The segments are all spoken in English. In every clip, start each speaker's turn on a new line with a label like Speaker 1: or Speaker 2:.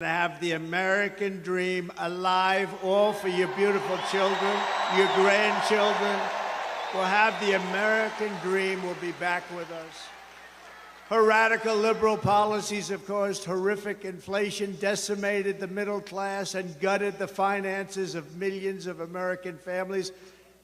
Speaker 1: To have the American dream alive, all for your beautiful children, your grandchildren. We'll have the American dream. Will be back with us. Her radical liberal policies, of course, horrific inflation, decimated the middle class and gutted the finances of millions of American families.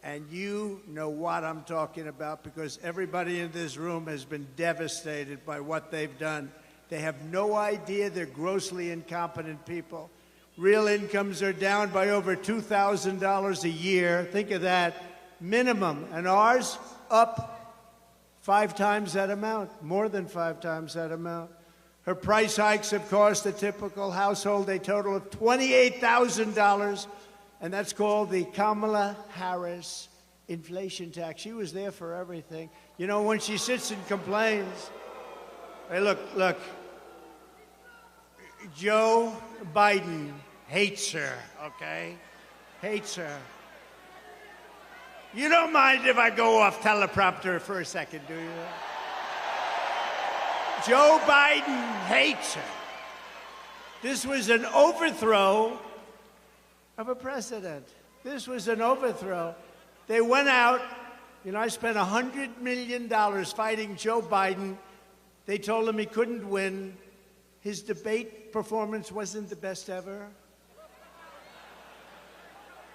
Speaker 1: And you know what I'm talking about, because everybody in this room has been devastated by what they've done. They have no idea. They're grossly incompetent people. Real incomes are down by over $2,000 a year. Think of that, minimum. And ours up 5 times that amount, more than 5 times that amount. Her price hikes have cost a typical household a total of $28,000, and that's called the Kamala Harris inflation tax. She was there for everything. You know, when she sits and complains, hey, look, Joe Biden hates her, okay? Hates her. You don't mind if I go off teleprompter for a second, do you? Joe Biden hates her. This was an overthrow of a president. This was an overthrow. They went out, you know, I spent $100 million fighting Joe Biden. They told him he couldn't win. His debate performance wasn't the best ever.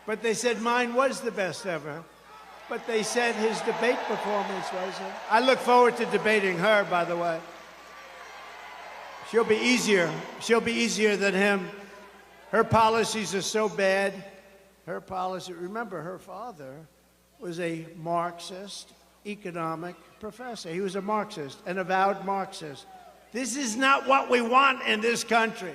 Speaker 1: But they said mine was the best ever. But they said his debate performance wasn't. I look forward to debating her, by the way. She'll be easier. She'll be easier than him. Her policies are so bad. Her policy, remember, her father was a Marxist economic professor. He was a Marxist, an avowed Marxist. This is not what we want in this country.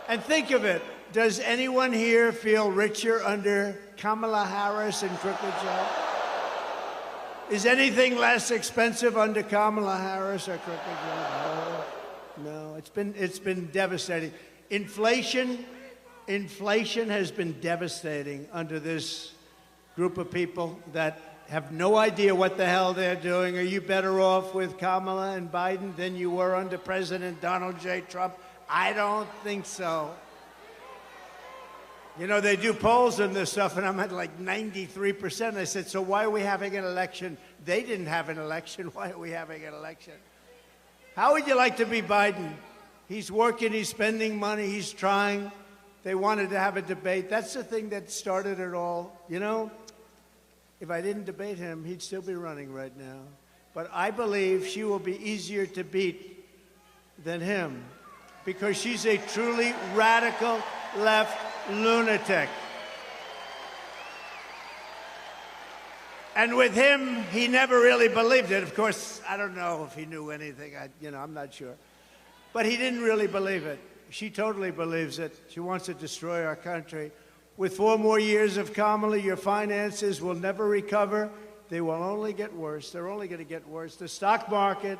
Speaker 1: And think of it. Does anyone here feel richer under Kamala Harris and Crooked Joe? Is anything less expensive under Kamala Harris or Crooked Joe? No. It's been devastating. Inflation has been devastating under this group of people that have no idea what the hell they're doing. Are you better off with Kamala and Biden than you were under President Donald J. Trump? I don't think so. You know, they do polls on this stuff, and I'm at like 93%. I said, so why are we having an election? They didn't have an election. Why are we having an election? How would you like to be Biden? He's working, he's spending money, he's trying. They wanted to have a debate. That's the thing that started it all. You know, if I didn't debate him, he'd still be running right now. But I believe she will be easier to beat than him, because she's a truly radical left lunatic. And with him, he never really believed it. Of course, I don't know if he knew anything. I'm not sure. But he didn't really believe it. She totally believes it. She wants to destroy our country. With 4 more years of Kamala, your finances will never recover. They will only get worse. They're only going to get worse. The stock market,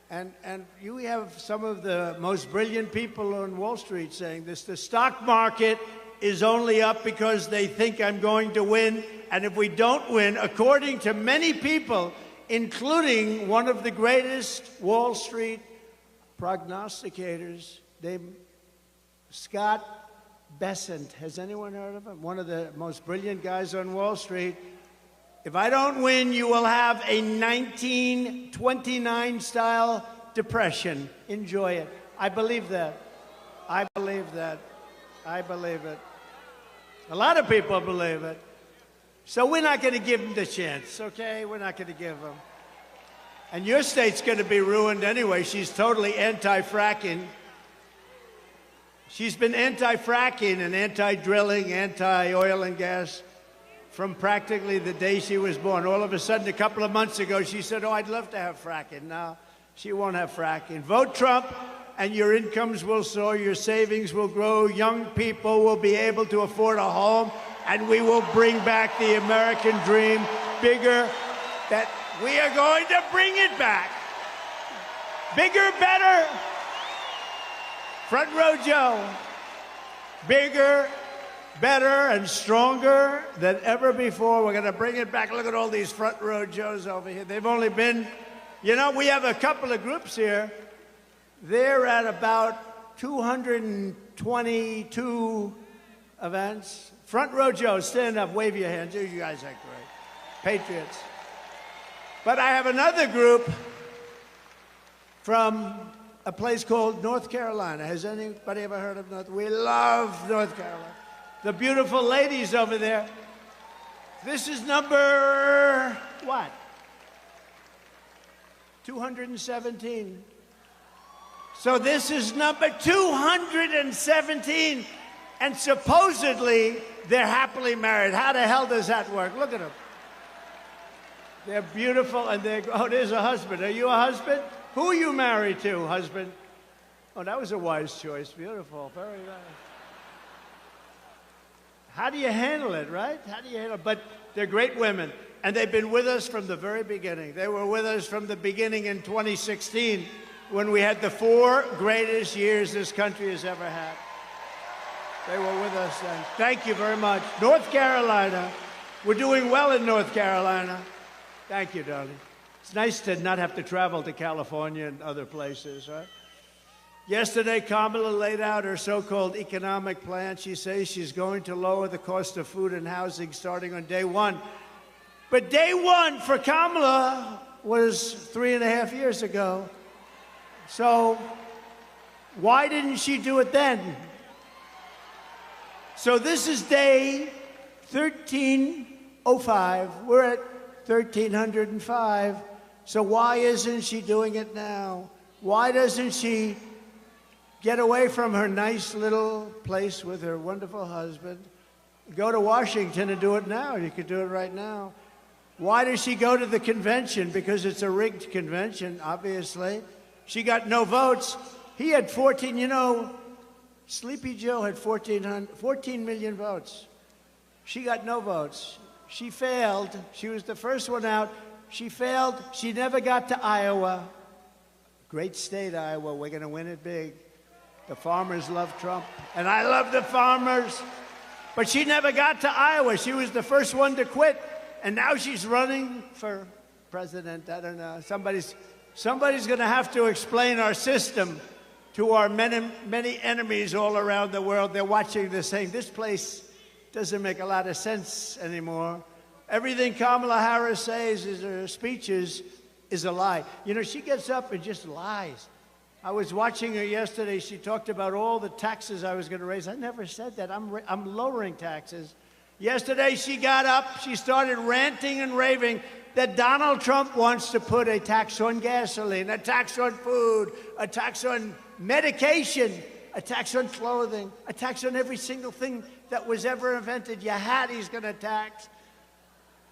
Speaker 1: and you have some of the most brilliant people on Wall Street saying this, the stock market is only up because they think I'm going to win. And if we don't win, according to many people, including one of the greatest Wall Street prognosticators named Scott Bessent. Has anyone heard of him? One of the most brilliant guys on Wall Street. If I don't win, you will have a 1929-style depression. Enjoy it. I believe that. I believe that. I believe it. A lot of people believe it. So we're not going to give them the chance, okay? We're not going to give them. And your state's going to be ruined anyway. She's totally anti-fracking. She's been anti-fracking and anti-drilling, anti-oil and gas from practically the day she was born. All of a sudden, a couple of months ago, she said, oh, I'd love to have fracking. Now, she won't have fracking. Vote Trump, and your incomes will soar, your savings will grow, young people will be able to afford a home, and we will bring back the American dream bigger. That we are going to bring it back. Bigger, better. Front row Joe. Bigger, better, and stronger than ever before. We're going to bring it back. Look at all these front row Joes over here. They've only been, you know, we have a couple of groups here They're at about 222 events. Front row Joe, stand up, wave your hands. You guys are great. Patriots. But I have another group from a place called North Carolina. Has anybody ever heard of North? We love North Carolina. The beautiful ladies over there. This is number, what? 217. So this is number 217. And supposedly, they're happily married. How the hell does that work? Look at them. They're beautiful, and oh, there's a husband. Are you a husband? Who are you married to, husband? Oh, that was a wise choice. Beautiful, very nice. How do you handle it, right? How do you handle it? But they're great women, and they've been with us from the very beginning. They were with us from the beginning in 2016, when we had the 4 greatest years this country has ever had. They were with us then. Thank you very much. North Carolina. We're doing well in North Carolina. Thank you, darling. It's nice to not have to travel to California and other places, right? Yesterday, Kamala laid out her so-called economic plan. She says she's going to lower the cost of food and housing starting on day 1. But day 1 for Kamala was 3.5 years ago. So why didn't she do it then? So this is day 1305. We're at 1305. So why isn't she doing it now? Why doesn't she get away from her nice little place with her wonderful husband, go to Washington and do it now? You could do it right now. Why does she go to the convention? Because it's a rigged convention, obviously. She got no votes. He had 14, you know, Sleepy Joe had 14 million votes. She got no votes. She failed. She was the first one out. She failed. She never got to Iowa. Great state, Iowa. We're going to win it big. The farmers love Trump, and I love the farmers. But she never got to Iowa. She was the first one to quit, and now she's running for president. I don't know. Somebody's going to have to explain our system to our many enemies all around the world. They're watching this saying, this place doesn't make a lot of sense anymore. Everything Kamala Harris says in her speeches is a lie. You know, she gets up and just lies. I was watching her yesterday. She talked about all the taxes I was going to raise. I never said that. I'm lowering taxes. Yesterday, she got up. She started ranting and raving that Donald Trump wants to put a tax on gasoline, a tax on food, a tax on medication, a tax on clothing, a tax on every single thing that was ever invented. Your hat, he's going to tax.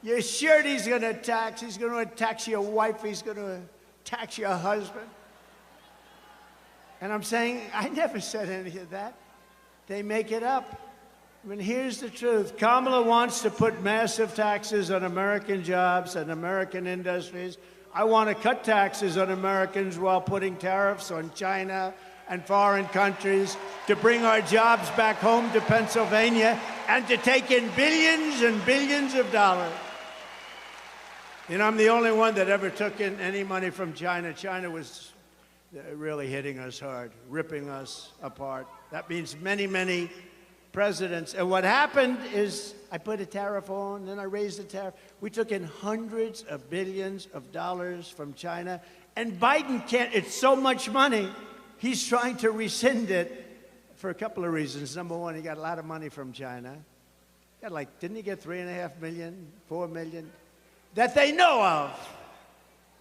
Speaker 1: Your shirt, he's going to tax. He's going to tax your wife. He's going to tax your husband. And I'm saying, I never said any of that. They make it up. I mean, here's the truth. Kamala wants to put massive taxes on American jobs and American industries. I want to cut taxes on Americans while putting tariffs on China and foreign countries to bring our jobs back home to Pennsylvania and to take in billions and billions of dollars. You know, I'm the only one that ever took in any money from China. China was really hitting us hard, ripping us apart. That means many, many presidents. And what happened is I put a tariff on, then I raised the tariff. We took in hundreds of billions of dollars from China. And Biden can't, it's so much money, he's trying to rescind it for a couple of reasons. Number one, he got a lot of money from China. Got like, didn't he get 3.5 million, 4 million? That they know of.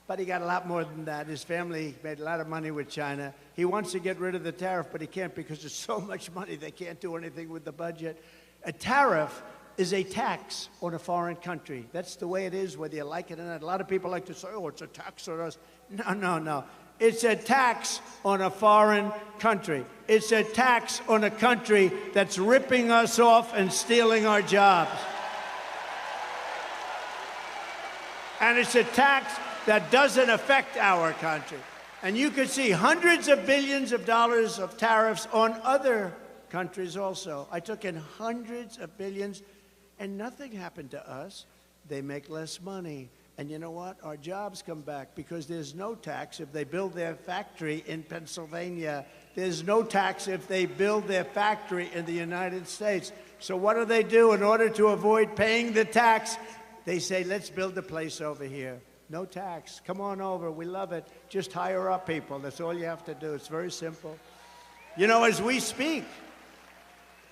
Speaker 1: But he got a lot more than that. His family made a lot of money with China. He wants to get rid of the tariff, but he can't because there's so much money they can't do anything with the budget. A tariff is a tax on a foreign country. That's the way it is, whether you like it or not. A lot of people like to say, oh, it's a tax on us. No, no, no. It's a tax on a foreign country. It's a tax on a country that's ripping us off and stealing our jobs. And it's a tax that doesn't affect our country. And you could see hundreds of billions of dollars of tariffs on other countries also. I took in hundreds of billions, and nothing happened to us. They make less money. And you know what? Our jobs come back because there's no tax if they build their factory in Pennsylvania. There's no tax if they build their factory in the United States. So what do they do in order to avoid paying the tax? They say, let's build a place over here. No tax. Come on over. We love it. Just hire up people. That's all you have to do. It's very simple. You know, as we speak,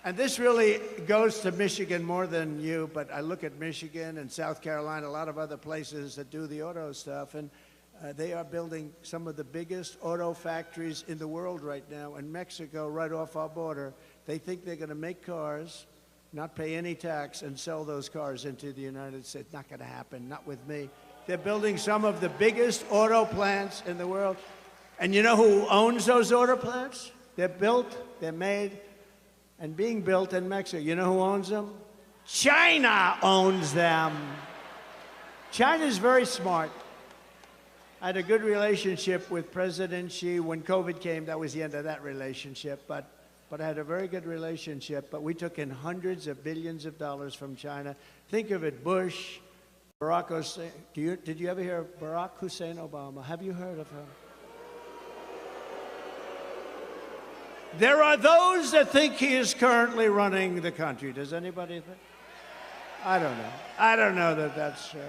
Speaker 1: and this really goes to Michigan more than you, but I look at Michigan and South Carolina, a lot of other places that do the auto stuff, and they are building some of the biggest auto factories in the world right now. In Mexico, right off our border, they think they're going to make cars, not pay any tax, and sell those cars into the United States. Not going to happen, not with me. They're building some of the biggest auto plants in the world. And you know who owns those auto plants? They're built, they're made, and being built in Mexico. You know who owns them? China owns them. China's very smart. I had a good relationship with President Xi. When COVID came, that was the end of that relationship. But I had a very good relationship. But we took in hundreds of billions of dollars from China. Think of it, Bush, Barack Hussein. Did you ever hear of Barack Hussein Obama? Have you heard of him? There are those that think he is currently running the country. Does anybody think? I don't know. I don't know that that's true.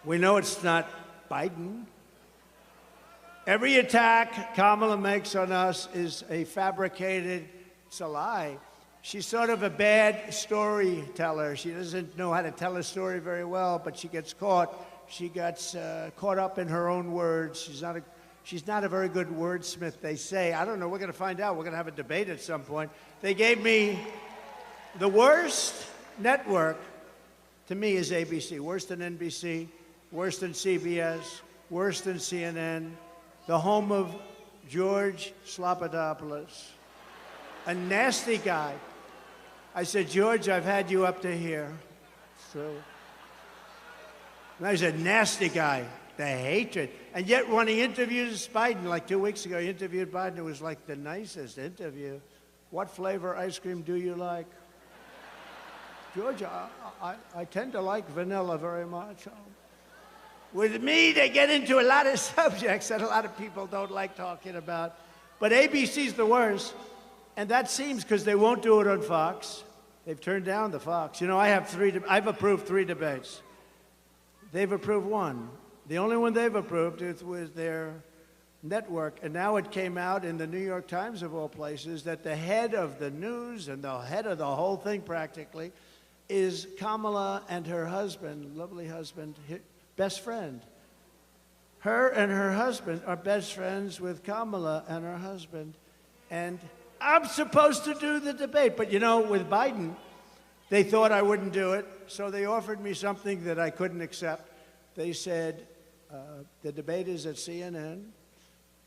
Speaker 1: We know it's not Biden. Every attack Kamala makes on us is a fabricated, it's a lie. She's sort of a bad storyteller. She doesn't know how to tell a story very well, but she gets caught. She gets caught up in her own words. She's not a very good wordsmith, they say. I don't know. We're going to find out. We're going to have a debate at some point. They gave me the worst network, to me, is ABC. Worse than NBC, worse than CBS, worse than CNN, the home of George Slopadopoulos, a nasty guy. I said, George, I've had you up to here. So, and I said, nasty guy. The hatred. And yet when he interviews Biden, like 2 weeks ago, he interviewed Biden. It was like the nicest interview. What flavor ice cream do you like? George, I tend to like vanilla very much. With me, they get into a lot of subjects that a lot of people don't like talking about. But ABC's the worst. And that seems because they won't do it on Fox. They've turned down the Fox. You know, I've approved 3 debates. They've approved 1. The only one they've approved was their network. And now it came out in the New York Times, of all places, that the head of the news and the head of the whole thing practically is Kamala and her husband, lovely husband, best friend. Her and her husband are best friends with Kamala and her husband. And I'm supposed to do the debate. But, you know, with Biden, they thought I wouldn't do it. So they offered me something that I couldn't accept. They said, the debate is at CNN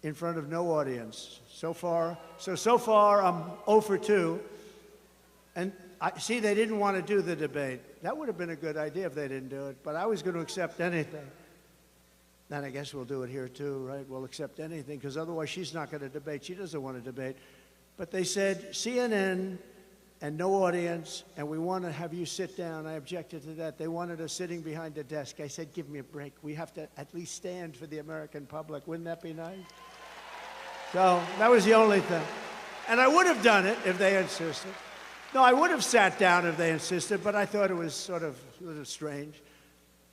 Speaker 1: in front of no audience. So far, I'm 0 for 2. And see, they didn't want to do the debate. That would have been a good idea if they didn't do it. But I was going to accept anything. And I guess we'll do it here too, right? We'll accept anything, because otherwise she's not going to debate. She doesn't want to debate. But they said CNN and no audience, and we want to have you sit down. I objected to that. They wanted us sitting behind a desk. I said, give me a break. We have to at least stand for the American public. Wouldn't that be nice? So that was the only thing. And I would have done it if they insisted. No, I would have sat down if they insisted, but I thought it was sort of a little strange.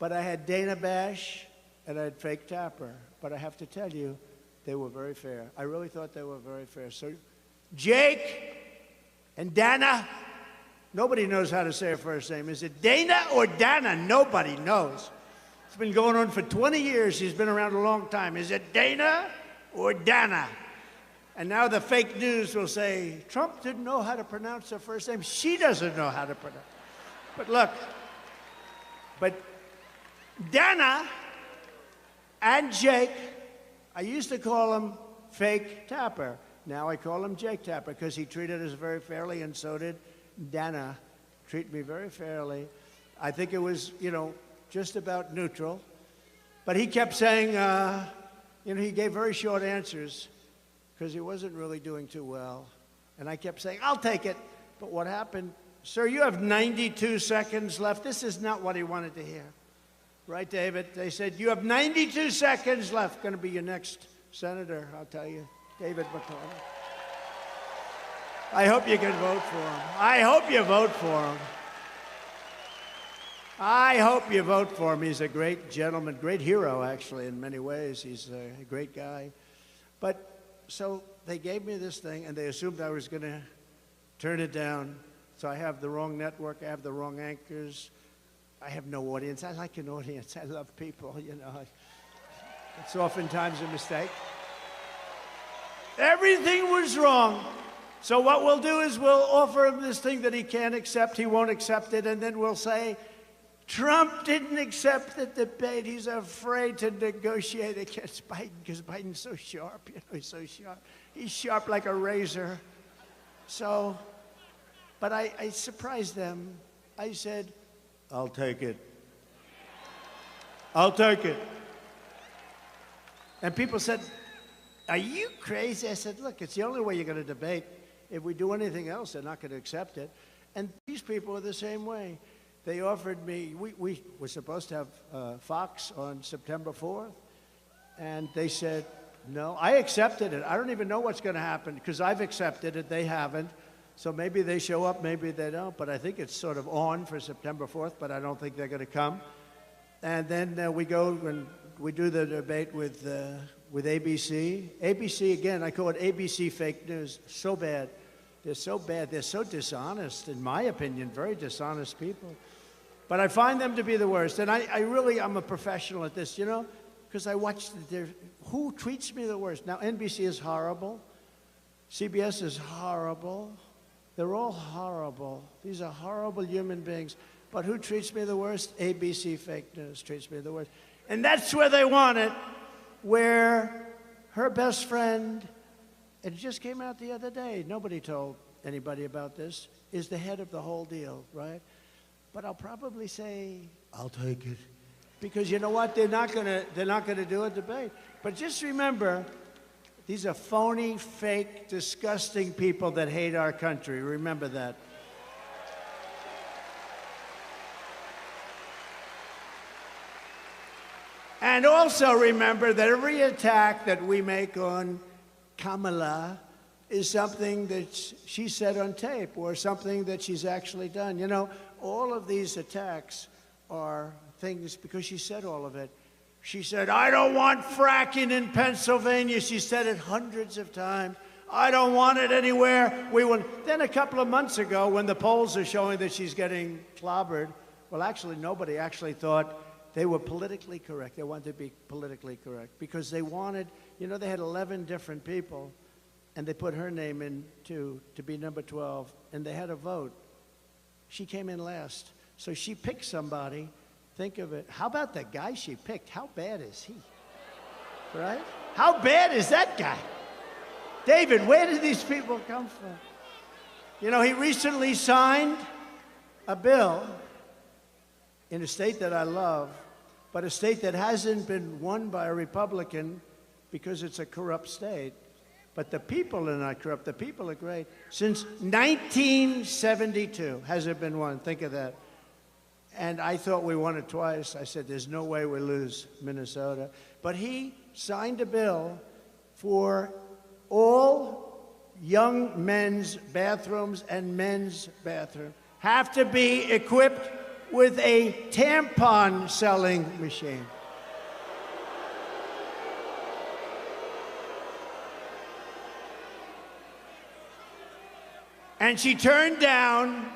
Speaker 1: But I had Dana Bash and I had Fake Tapper. But I have to tell you, they were very fair. I really thought they were very fair. So Jake and Dana, nobody knows how to say her first name. Is it Dana or Dana? Nobody knows. It's been going on for 20 years. She's been around a long time. Is it Dana or Dana? And now the fake news will say, Trump didn't know how to pronounce her first name. She doesn't know how to pronounce it. But look, Dana and Jake, I used to call him Fake Tapper. Now I call him Jake Tapper because he treated us very fairly, and so did Dana. Treat me very fairly. I think it was, just about neutral. But he kept saying, he gave very short answers because he wasn't really doing too well. And I kept saying, I'll take it. But what happened? Sir, you have 92 seconds left. This is not what he wanted to hear. Right, David? They said, you have 92 seconds left. Going to be your next senator, I'll tell you. David McConnell. I hope you can vote for him. I hope you vote for him. I hope you vote for him. He's a great gentleman, great hero, actually, in many ways. He's a great guy. But so they gave me this thing, and they assumed I was going to turn it down. So I have the wrong network. I have the wrong anchors. I have no audience. I like an audience. I love people, you know. It's oftentimes a mistake. Everything was wrong. So what we'll do is we'll offer him this thing that he can't accept. He won't accept it. And then we'll say, Trump didn't accept the debate. He's afraid to negotiate against Biden because Biden's so sharp. You know, he's so sharp. He's sharp like a razor. So, but I surprised them. I said, I'll take it. I'll take it. And people said, are you crazy? I said, look, it's the only way you're going to debate. If we do anything else, they're not going to accept it. And these people are the same way. They offered me, we were supposed to have Fox on September 4th, and they said, no. I accepted it. I don't even know what's going to happen because I've accepted it. They haven't. So maybe they show up, maybe they don't. But I think it's sort of on for September 4th, but I don't think they're going to come. And then we go and we do the debate with ABC. ABC, again, I call it ABC fake news. So bad. They're so bad. They're so dishonest, in my opinion, very dishonest people. But I find them to be the worst. And I'm a professional at this, you know, because I watch who treats me the worst. Now, NBC is horrible. CBS is horrible. They're all horrible. These are horrible human beings. But who treats me the worst? ABC fake news treats me the worst. And that's where they want it, where her best friend, it just came out the other day, nobody told anybody about this, is the head of the whole deal, right? But I'll probably say, I'll take it. Because you know what? They're not gonna do a debate. But just remember, these are phony, fake, disgusting people that hate our country. Remember that. And also remember that every attack that we make on Kamala is something that she said on tape or something that she's actually done. You know, all of these attacks are things because she said all of it. She said, I don't want fracking in Pennsylvania. She said it hundreds of times. I don't want it anywhere. We will. Then a couple of months ago, when the polls are showing that she's getting clobbered, well, actually, nobody actually thought they were politically correct. They wanted to be politically correct because they wanted, you know, they had 11 different people, and they put her name in to be number 12, and they had a vote. She came in last. So she picked somebody. Think of it. How about the guy she picked? How bad is he? Right? How bad is that guy? David, where did these people come from? You know, he recently signed a bill in a state that I love, but a state that hasn't been won by a Republican because it's a corrupt state. But the people are not corrupt. The people are great. Since 1972 has it been won. Think of that. And I thought we won it twice. I said, there's no way we lose Minnesota. But he signed a bill for all young men's bathrooms and men's bathrooms have to be equipped with a tampon selling machine. And she turned down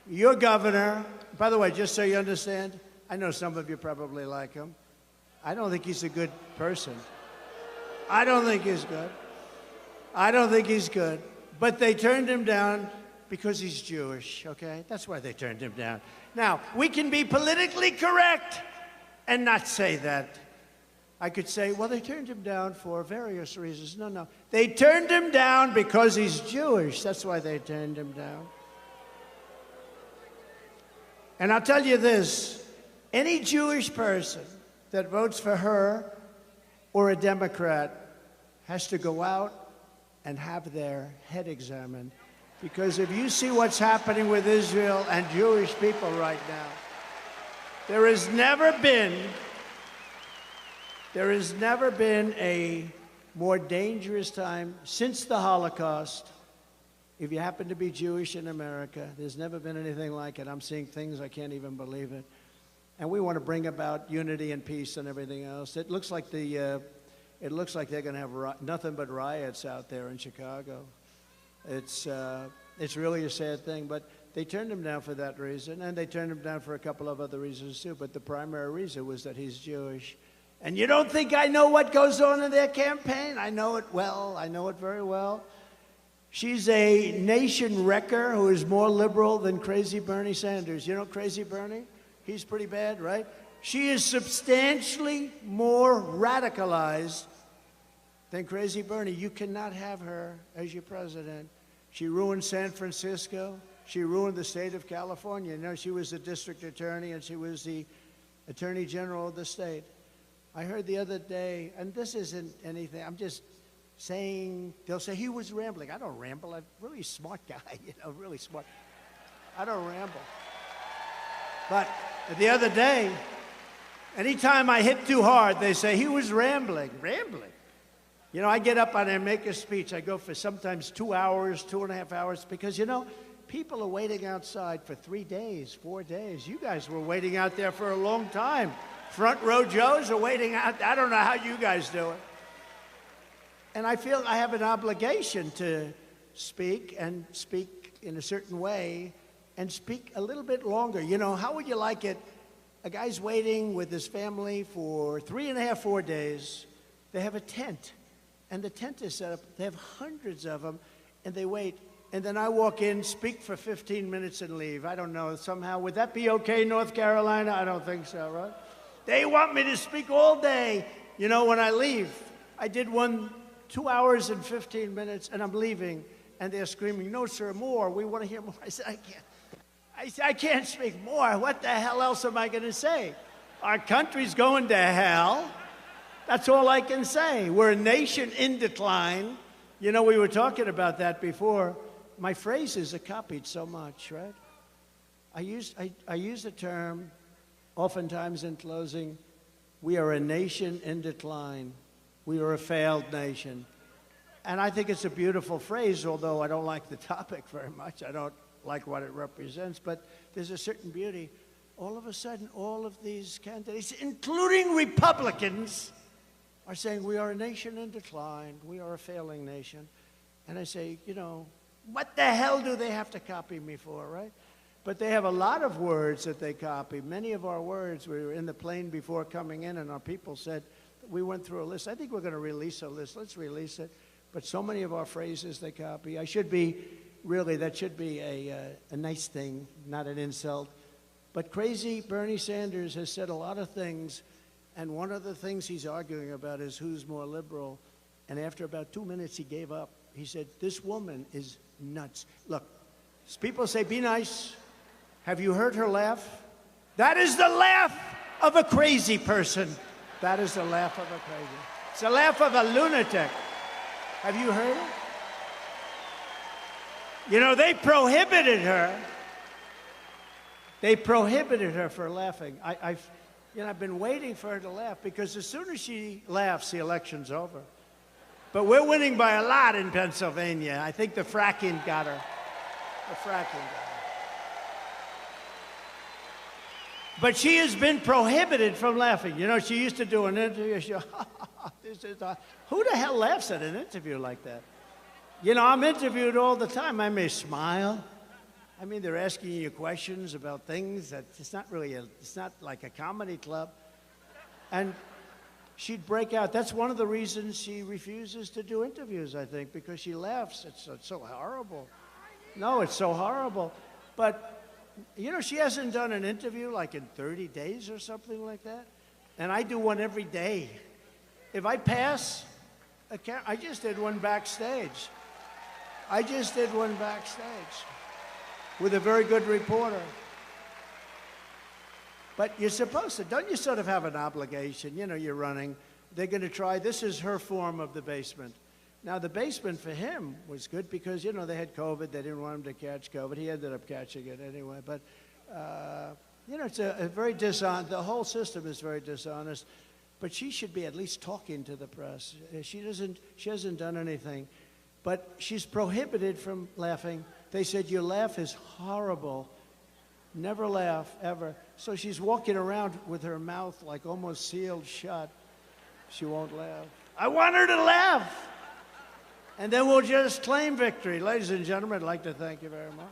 Speaker 1: your governor. By the way, just so you understand, I know some of you probably like him. I don't think he's a good person. I don't think he's good. I don't think he's good. But they turned him down because he's Jewish, okay? That's why they turned him down. Now, we can be politically correct and not say that. I could say, well, they turned him down for various reasons. No, no. They turned him down because he's Jewish. That's why they turned him down. And I'll tell you this, any Jewish person that votes for her or a Democrat has to go out and have their head examined. Because if you see what's happening with Israel and Jewish people right now, There has never been a more dangerous time since the Holocaust. If you happen to be Jewish in America, there's never been anything like it. I'm seeing things, I can't even believe it. And we want to bring about unity and peace and everything else. It looks like they're going to have nothing but riots out there in Chicago. It's really a sad thing, but they turned him down for that reason, and they turned him down for a couple of other reasons too, but the primary reason was that he's Jewish. And you don't think I know what goes on in their campaign? I know it well. I know it very well. She's a nation wrecker who is more liberal than crazy Bernie Sanders. You know crazy Bernie? He's pretty bad, right? She is substantially more radicalized than crazy Bernie. You cannot have her as your president. She ruined San Francisco. She ruined the state of California. You know, she was the district attorney and she was the attorney general of the state. I heard the other day, and this isn't anything, I'm just saying, they'll say he was rambling. I don't ramble. I'm a really smart guy, you know, really smart. I don't ramble. But the other day, anytime I hit too hard, they say he was rambling. Rambling. You know, I get up and I make a speech. I go for sometimes 2 hours, 2.5 hours, because, you know, people are waiting outside for 3 days, 4 days. You guys were waiting out there for a long time. Front row Joes are waiting out. I don't know how you guys do it. And I feel I have an obligation to speak and speak in a certain way and speak a little bit longer. You know, how would you like it? A guy's waiting with his family for 3.5, 4 days. They have a tent, and the tent is set up. They have hundreds of them, and they wait. And then I walk in, speak for 15 minutes, and leave. I don't know, somehow. Would that be okay, North Carolina? I don't think so, right? They want me to speak all day. You know, when I leave, I did one 2 hours and 15 minutes, and I'm leaving, and they're screaming, "No, sir, more. We want to hear more." I said, "I can't. I can't speak more. What the hell else am I going to say? Our country's going to hell. That's all I can say. We're a nation in decline." You know, we were talking about that before. My phrases are copied so much, right? I use the term, oftentimes in closing, we are a nation in decline. We are a failed nation. And I think it's a beautiful phrase, although I don't like the topic very much. I don't like what it represents, but there's a certain beauty. All of a sudden, all of these candidates, including Republicans, are saying we are a nation in decline. We are a failing nation. And I say, you know, what the hell do they have to copy me for, right? But they have a lot of words that they copy. Many of our words, we were in the plane before coming in, and our people said, we went through a list. I think we're going to release a list. Let's release it. But so many of our phrases they copy. I should be, really, that should be a nice thing, not an insult. But crazy Bernie Sanders has said a lot of things, and one of the things he's arguing about is who's more liberal. And after about 2 minutes, he gave up. He said, this woman is nuts. Look, people say, be nice. Have you heard her laugh? That is the laugh of a crazy person. That is the laugh of a crazy. It's the laugh of a lunatic. Have you heard it? You know, they prohibited her. They prohibited her for laughing. I've been waiting for her to laugh, because as soon as she laughs, the election's over. But we're winning by a lot in Pennsylvania. I think the fracking got her. The fracking got her. But she has been prohibited from laughing. You know, she used to do an interview. She, who the hell laughs at an interview like that? You know, I'm interviewed all the time. I may smile. I mean, they're asking you questions about things that it's not really it's not like a comedy club. And she'd break out. That's one of the reasons she refuses to do interviews, I think, because she laughs. It's so horrible. No, it's so horrible. But, you know, she hasn't done an interview like in 30 days or something like that. And I do one every day. If I pass, I just did one backstage. I just did one backstage with a very good reporter. But you're supposed to, don't you sort of have an obligation? You know, you're running. They're going to try, this is her form of the basement. Now, the basement for him was good because, you know, they had COVID. They didn't want him to catch COVID. He ended up catching it anyway. But You know, it's a very dishonest, the whole system is very dishonest, but she should be at least talking to the press. She hasn't done anything, but she's prohibited from laughing. They said, your laugh is horrible. Never laugh, ever. So she's walking around with her mouth like almost sealed shut. She won't laugh. I want her to laugh. And then we'll just claim victory. Ladies and gentlemen, I'd like to thank you very much.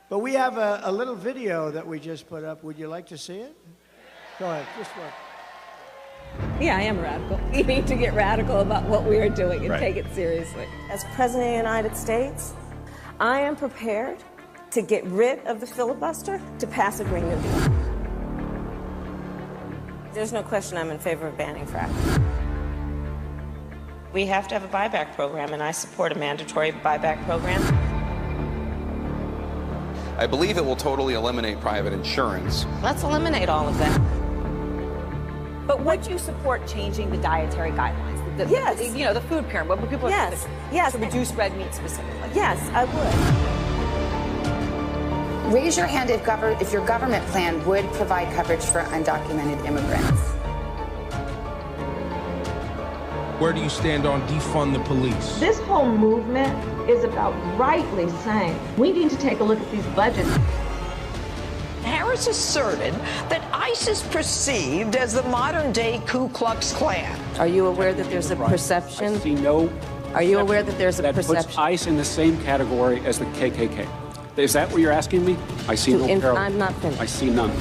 Speaker 1: But we have a little video that we just put up. Would you like to see it? Go ahead, just one.
Speaker 2: Yeah, I am radical. We need to get radical about what we are doing and take it seriously.
Speaker 3: As President of the United States, I am prepared to get rid of the filibuster to pass a Green New Deal. There's no question I'm in favor of banning fracking. We have to have a buyback program, and I support a mandatory buyback program.
Speaker 4: I believe it will totally eliminate private insurance.
Speaker 3: Let's eliminate all of that.
Speaker 2: But would you support changing the dietary guidelines?
Speaker 3: Yes.
Speaker 2: You know, the food pyramid. What would people
Speaker 3: Yes. Yes.
Speaker 2: to reduce red meat specifically?
Speaker 3: Yes, I would.
Speaker 5: Raise your hand if your government plan would provide coverage for undocumented immigrants.
Speaker 6: Where do you stand on defund the police?
Speaker 7: This whole movement is about rightly saying we need to take a look at these budgets.
Speaker 8: Harris asserted that ICE is perceived as the modern-day Ku Klux Klan.
Speaker 3: Are you aware that there's a perception?
Speaker 9: I see no.
Speaker 3: Are you aware that there's a
Speaker 9: that
Speaker 3: perception?
Speaker 9: puts ICE in the same category as the KKK? Is that what you're asking me? I see no parallel.
Speaker 3: I'm not finished.
Speaker 9: I see none.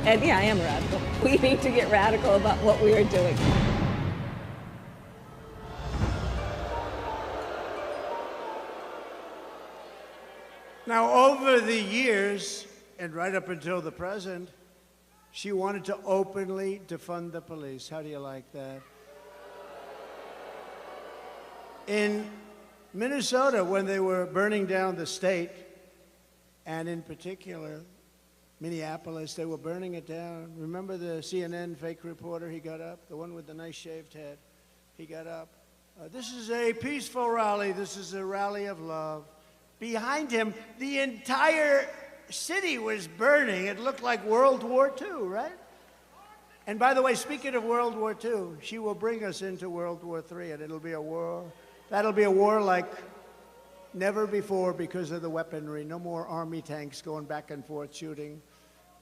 Speaker 2: And yeah, I am radical. We need to get radical about what we are doing.
Speaker 1: Now, over the years, and right up until the present, she wanted to openly defund the police. How do you like that? In Minnesota, when they were burning down the state, and in particular, Minneapolis, they were burning it down. Remember the CNN fake reporter? He got up, the one with the nice shaved head. He got up. This is a peaceful rally. This is a rally of love. Behind him, the entire city was burning. It looked like World War II, right? And by the way, speaking of World War II, she will bring us into World War III, and it'll be a war. That'll be a war like never before because of the weaponry. No more army tanks going back and forth shooting.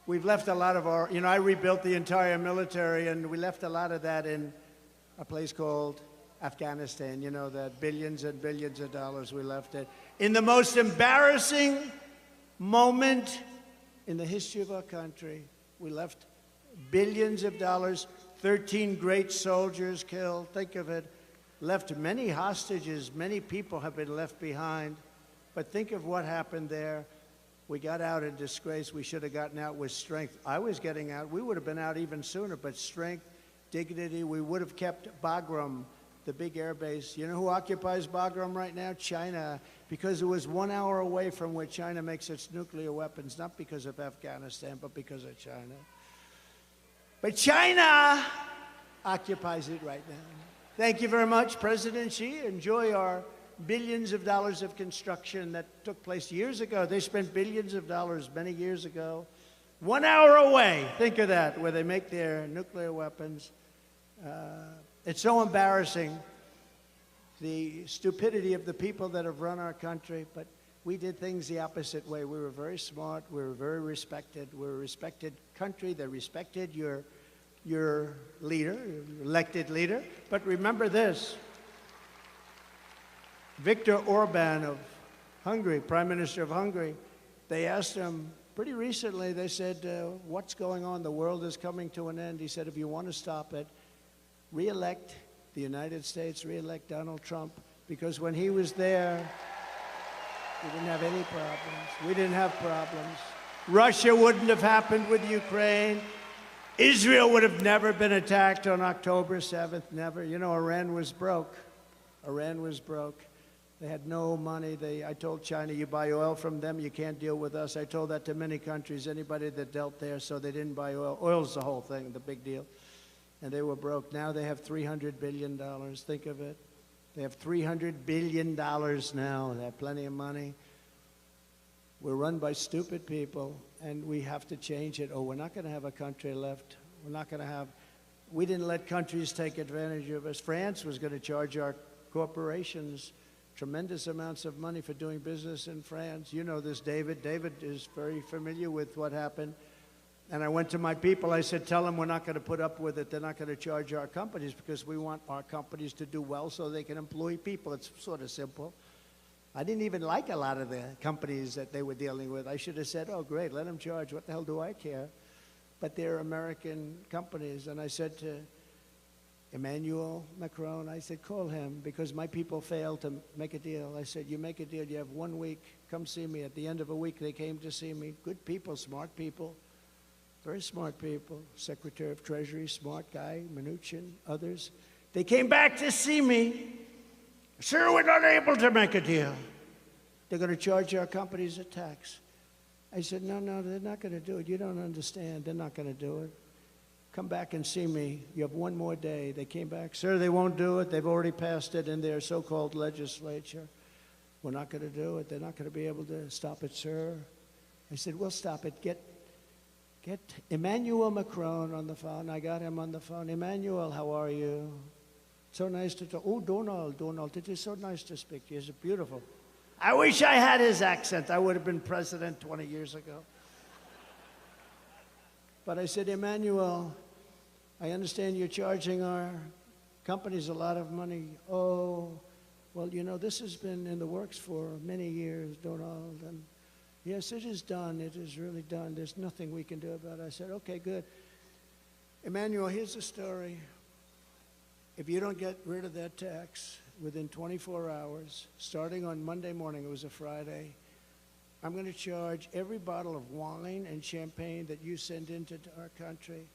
Speaker 1: We've left a lot of our, I rebuilt the entire military, and we left a lot of that in a place called Afghanistan. You know that billions and billions of dollars we left it. In the most embarrassing moment in the history of our country, we left billions of dollars, 13 great soldiers killed, think of it, left many hostages, many people have been left behind, but think of what happened there. We got out in disgrace. We should have gotten out with strength. I was getting out. We would have been out even sooner, but strength, dignity, we would have kept Bagram, the big air base. You know who occupies Bagram right now? China, because it was 1 hour away from where China makes its nuclear weapons, not because of Afghanistan, but because of China. But China occupies it right now. Thank you very much, President Xi. Enjoy our billions of dollars of construction that took place years ago. They spent billions of dollars many years ago. 1 hour away, think of that, where they make their nuclear weapons. It's so embarrassing, the stupidity of the people that have run our country, but we did things the opposite way. We were very smart. We were very respected. We're a respected country. They respected your leader, your elected leader. But remember this. Viktor Orban of Hungary, Prime Minister of Hungary, they asked him pretty recently, they said, what's going on? The world is coming to an end. He said, if you want to stop it, re-elect the United States, re-elect Donald Trump, because when he was there, we didn't have any problems. We didn't have problems. Russia wouldn't have happened with Ukraine. Israel would have never been attacked on October 7th, never. You know, Iran was broke. Iran was broke. They had no money. I told China, you buy oil from them, you can't deal with us. I told that to many countries, anybody that dealt there, so they didn't buy oil. Oil's the whole thing, the big deal. And they were broke. Now they have $300 billion. Think of it. They have $300 billion now. They have plenty of money. We're run by stupid people, and we have to change it. Oh, we're not going to have a country left. We're not going to have. We didn't let countries take advantage of us. France was going to charge our corporations tremendous amounts of money for doing business in France. You know this, David. David is very familiar with what happened. And I went to my people. I said, tell them we're not going to put up with it. They're not going to charge our companies because we want our companies to do well so they can employ people. It's sort of simple. I didn't even like a lot of the companies that they were dealing with. I should have said, oh, great, let them charge. What the hell do I care? But they're American companies. And I said to Emmanuel Macron, I said, call him, because my people failed to make a deal. I said, you make a deal, you have 1 week, come see me. At the end of a week, they came to see me. Good people, smart people, very smart people. Secretary of Treasury, smart guy, Mnuchin, others. They came back to see me. Sir, we're not able to make a deal. They're going to charge our companies a tax. I said, no, they're not going to do it. You don't understand. They're not going to do it. Come back and see me. You have 1 more day. They came back. Sir, they won't do it. They've already passed it in their so-called legislature. We're not going to do it. They're not going to be able to stop it, sir. I said, we'll stop it. Get Emmanuel Macron on the phone. I got him on the phone. Emmanuel, how are you? So nice to talk. Oh, Donald, it is so nice to speak to you. It's beautiful. I wish I had his accent. I would have been president 20 years ago. But I said, Emmanuel, I understand you're charging our companies a lot of money. Oh, well, you know, this has been in the works for many years, Donald. And yes, it is done. It is really done. There's nothing we can do about it. I said, okay, good. Emmanuel, here's the story. If you don't get rid of that tax within 24 hours, starting on Monday morning, it was a Friday, I'm going to charge every bottle of wine and champagne that you send into our country.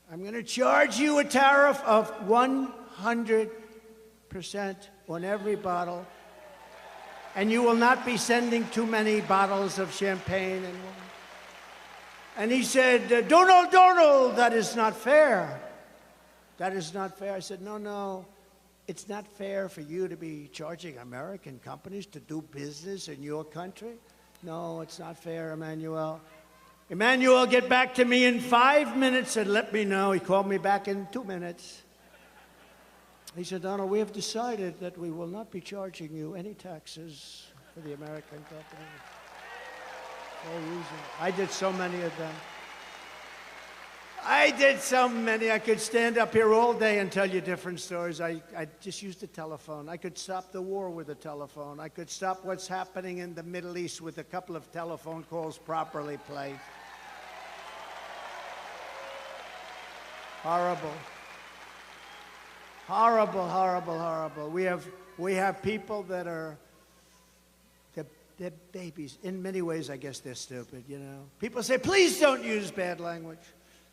Speaker 1: I'm going to charge you a tariff of 100% on every bottle. And you will not be sending too many bottles of champagne and wine. And he said, Donald, that is not fair. That is not fair. I said, no, it's not fair for you to be charging American companies to do business in your country. No, it's not fair, Emmanuel. Emmanuel, get back to me in 5 minutes and let me know. He called me back in 2 minutes. He said, Donald, we have decided that we will not be charging you any taxes for the American company. No reason. I did so many of them. I did so many. I could stand up here all day and tell you different stories. I just used the telephone. I could stop the war with a telephone. I could stop what's happening in the Middle East with a couple of telephone calls properly played. Horrible. Horrible, horrible, horrible. We have people that are, they're babies. In many ways, I guess they're stupid, you know. People say, please don't use bad language.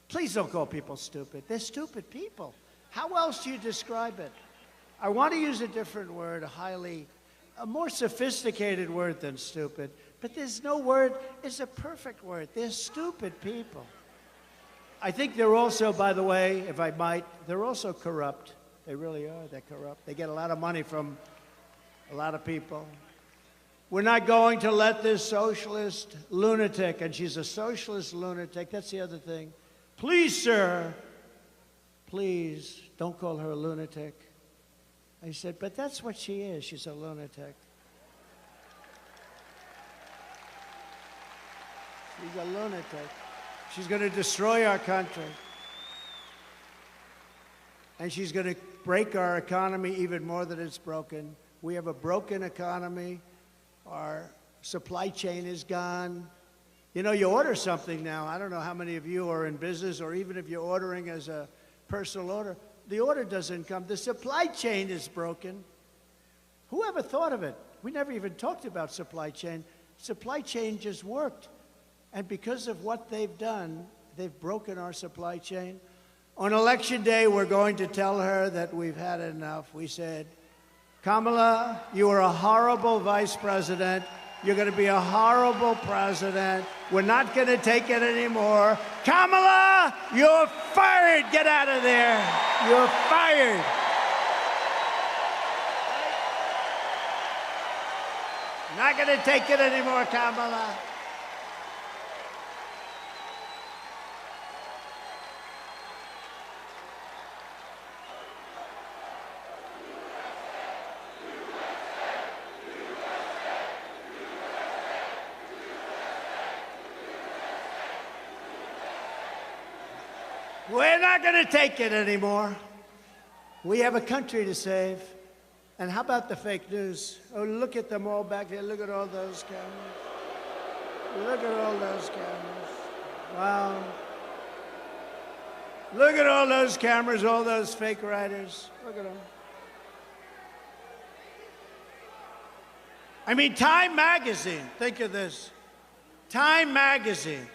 Speaker 1: Please don't call people stupid. They're stupid people. How else do you describe it? I want to use a different word, a more sophisticated word than stupid. But there's no word, it's a perfect word. They're stupid people. I think they're also, by the way, if I might, they're also corrupt. They really are. They're corrupt. They get a lot of money from a lot of people. We're not going to let this socialist lunatic, and she's a socialist lunatic, that's the other thing. Please, sir, please don't call her a lunatic. I said, but that's what she is. She's a lunatic. She's a lunatic. She's going to destroy our country. And she's going to break our economy even more than it's broken. We have a broken economy. Our supply chain is gone. You know, you order something now. I don't know how many of you are in business, or even if you're ordering as a personal order, the order doesn't come. The supply chain is broken. Who ever thought of it? We never even talked about supply chain. Supply chain just worked. And because of what they've done, they've broken our supply chain. On election day, we're going to tell her that we've had enough. We said, Kamala, you are a horrible vice president. You're going to be a horrible president. We're not going to take it anymore. Kamala, you're fired. Get out of there. You're fired. Not going to take it anymore, Kamala. We're not going to take it anymore. We have a country to save. And how about the fake news? Oh, look at them all back there. Look at all those cameras. Look at all those cameras. Wow. Look at all those cameras, all those fake writers. Look at them. I mean, Time magazine, think of this. Time magazine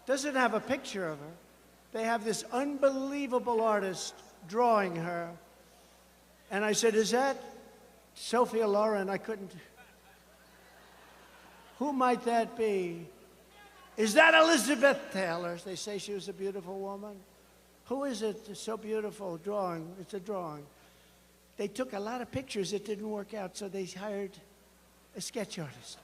Speaker 1: doesn't have a picture of her. They have this unbelievable artist drawing her. And I said, is that Sophia Loren? I couldn't. Who might that be? Is that Elizabeth Taylor? They say she was a beautiful woman. Who is it? It's so beautiful. Drawing. It's a drawing. They took a lot of pictures. It didn't work out, so they hired a sketch artist.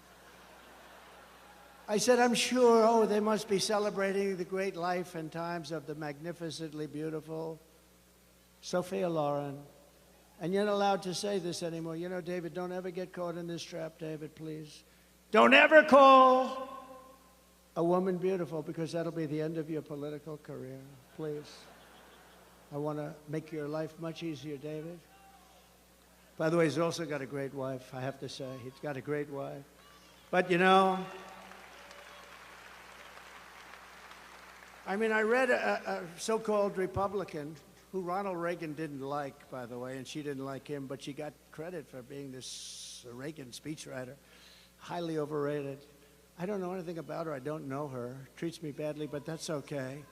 Speaker 1: I said, I'm sure, oh, they must be celebrating the great life and times of the magnificently beautiful Sophia Loren. And you're not allowed to say this anymore. You know, David, don't ever get caught in this trap, David, please. Don't ever call a woman beautiful, because that'll be the end of your political career. Please. I want to make your life much easier, David. By the way, he's also got a great wife, I have to say. He's got a great wife. But, you know, I mean, I read a so-called Republican who Ronald Reagan didn't like, by the way, and she didn't like him, but she got credit for being this Reagan speechwriter. Highly overrated. I don't know anything about her. I don't know her. Treats me badly, but that's okay.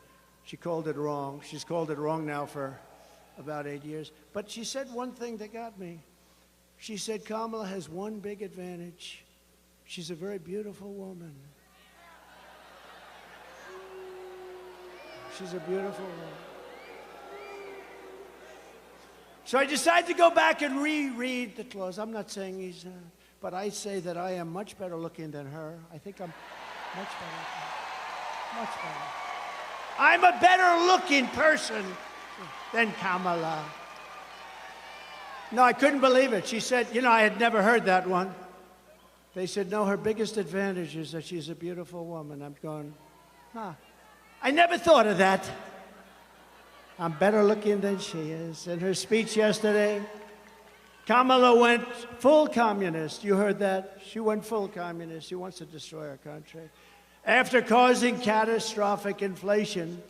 Speaker 1: She called it wrong. She's called it wrong now for about 8 years. But she said one thing that got me. She said Kamala has one big advantage. She's a very beautiful woman. She's a beautiful woman. So I decided to go back and reread the clause. I'm not saying he's, but I say that I am much better looking than her. I think I'm much better looking. Much better. I'm a better looking person than Kamala. No, I couldn't believe it. She said, you know, I had never heard that one. They said, no, her biggest advantage is that she's a beautiful woman. I'm going, huh. I never thought of that. I'm better looking than she is. In her speech yesterday, Kamala went full communist. You heard that? She went full communist. She wants to destroy our country. After causing catastrophic inflation,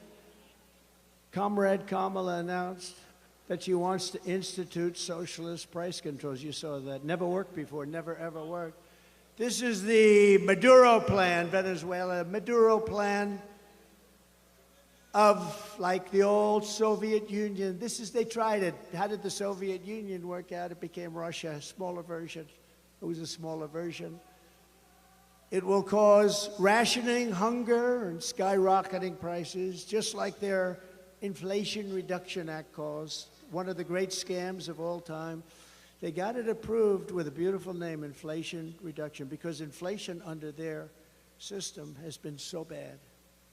Speaker 1: Comrade Kamala announced that she wants to institute socialist price controls. You saw that. Never worked before, never ever worked. This is the Maduro plan, Venezuela. Maduro plan of like the old Soviet Union. They tried it. How did the Soviet Union work out? It became Russia, a smaller version. It was a smaller version. It will cause rationing, hunger, and skyrocketing prices, just like their Inflation Reduction Act caused, one of the great scams of all time. They got it approved with a beautiful name, Inflation Reduction, because inflation under their system has been so bad.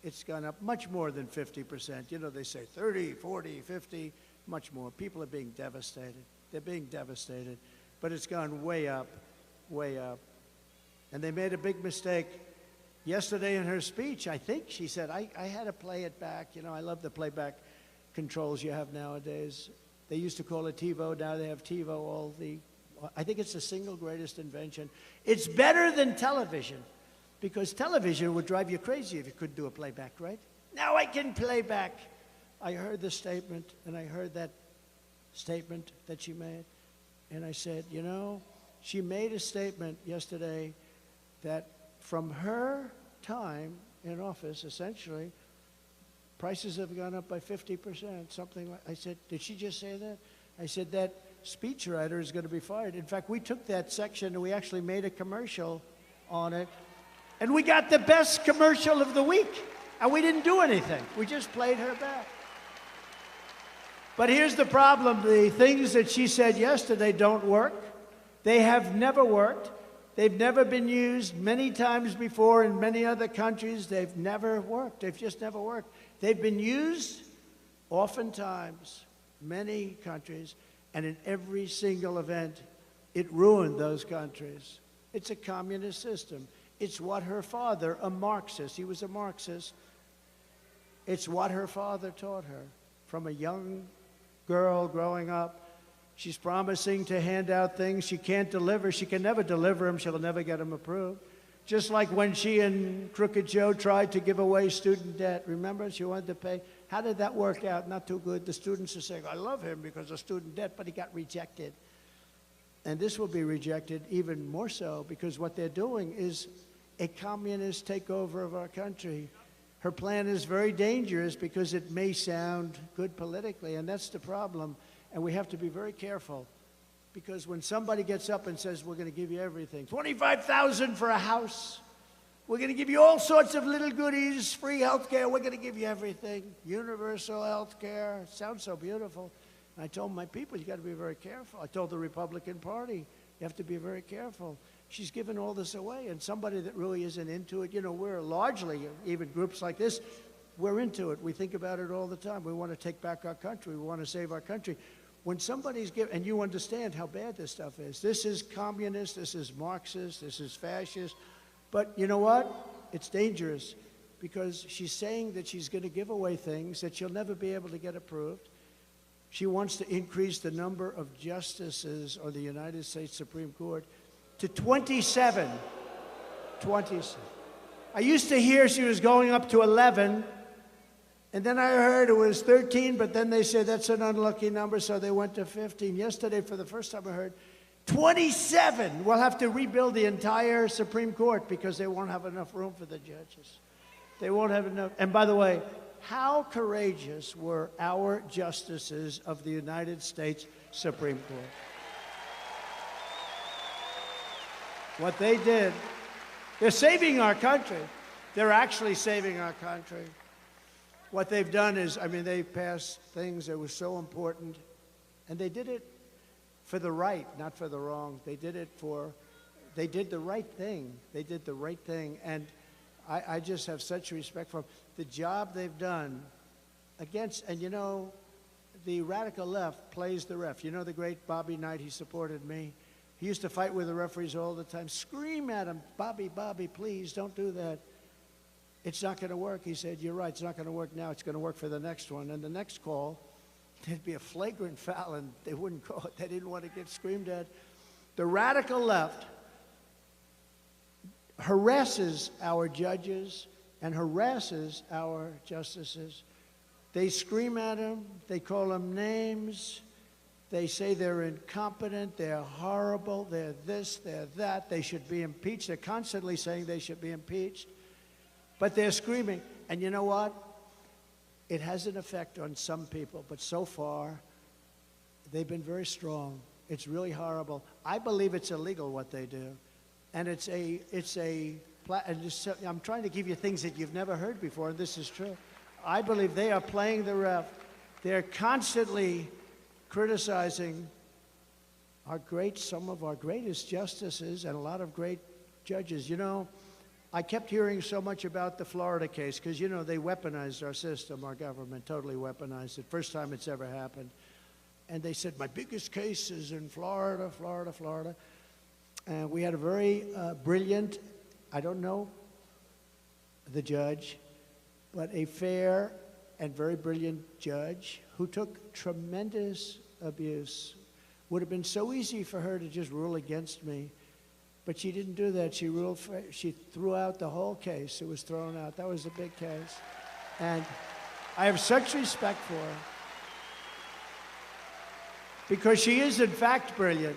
Speaker 1: It's gone up much more than 50%. You know, they say 30, 40, 50, much more. People are being devastated. They're being devastated. But it's gone way up, way up. And they made a big mistake. Yesterday in her speech, I think she said, I had to play it back. You know, I love the playback controls you have nowadays. They used to call it TiVo. Now they have TiVo. I think it's the single greatest invention. It's better than television. Because television would drive you crazy if you couldn't do a playback, right? Now I can play back. I heard the statement, and I heard that statement that she made. And I said, you know, she made a statement yesterday that from her time in office, essentially, prices have gone up by 50%, something like. I said, did she just say that? I said, that speechwriter is going to be fired. In fact, we took that section and we actually made a commercial on it. And we got the best commercial of the week. And we didn't do anything. We just played her back. But here's the problem. The things that she said yesterday don't work. They have never worked. They've never been used many times before in many other countries. They've never worked. They've just never worked. They've been used oftentimes, many countries, and in every single event, it ruined those countries. It's a communist system. It's what her father, a Marxist, he was a Marxist, It's what her father taught her from a young girl growing up. She's promising to hand out things she can't deliver. She can never deliver them. She'll never get them approved. Just like when she and Crooked Joe tried to give away student debt. Remember, she wanted to pay. How did that work out? Not too good. The students are saying, I love him because of student debt, but he got rejected. And this will be rejected even more so because what they're doing is a communist takeover of our country. Her plan is very dangerous because it may sound good politically, and that's the problem. And we have to be very careful because when somebody gets up and says, we're going to give you everything, $25,000 for a house, we're going to give you all sorts of little goodies, free health care, we're going to give you everything, universal health care, sounds so beautiful. And I told my people, you got to be very careful. I told the Republican Party, you have to be very careful. She's given all this away, and somebody that really isn't into it, you know, we're largely, even groups like this, we're into it. We think about it all the time. We want to take back our country. We want to save our country. When somebody's giving, and you understand how bad this stuff is. This is communist, this is Marxist, this is fascist. But you know what? It's dangerous because she's saying that she's going to give away things that she'll never be able to get approved. She wants to increase the number of justices on the United States Supreme Court to 27. 27. I used to hear she was going up to 11. And then I heard it was 13, but then they said that's an unlucky number, so they went to 15. Yesterday, for the first time I heard, 27. We'll have to rebuild the entire Supreme Court because they won't have enough room for the judges. They won't have enough. And by the way, how courageous were our justices of the United States Supreme Court? What they did, they're saving our country. They're actually saving our country. What they've done is, I mean, they passed things that were so important, and they did it for the right, not for the wrong. They did the right thing. They did the right thing, and I just have such respect for them. The job they've done against, and you know, the radical left plays the ref. You know the great Bobby Knight, he supported me. He used to fight with the referees all the time, scream at him, Bobby, please, don't do that. It's not going to work. He said, you're right, it's not going to work now. It's going to work for the next one. And the next call, there'd be a flagrant foul, and they wouldn't call it. They didn't want to get screamed at. The radical left harasses our judges and harasses our justices. They scream at them. They call them names. They say they're incompetent. They're horrible. They're this, they're that. They should be impeached. They're constantly saying they should be impeached. But they're screaming. And you know what? It has an effect on some people. But so far, they've been very strong. It's really horrible. I believe it's illegal what they do. And I'm trying to give you things that you've never heard before, and this is true. I believe they are playing the ref. They're constantly criticizing some of our greatest justices and a lot of great judges. You know, I kept hearing so much about the Florida case because, you know, they weaponized our system, our government totally weaponized it. First time it's ever happened. And they said, my biggest case is in Florida, Florida. And we had a very brilliant, I don't know the judge, but a fair and very brilliant judge who took tremendous abuse. Would have been so easy for her to just rule against me. But she didn't do that. She threw out the whole case. It was thrown out. That was a big case. And I have such respect for her. Because she is, in fact, brilliant.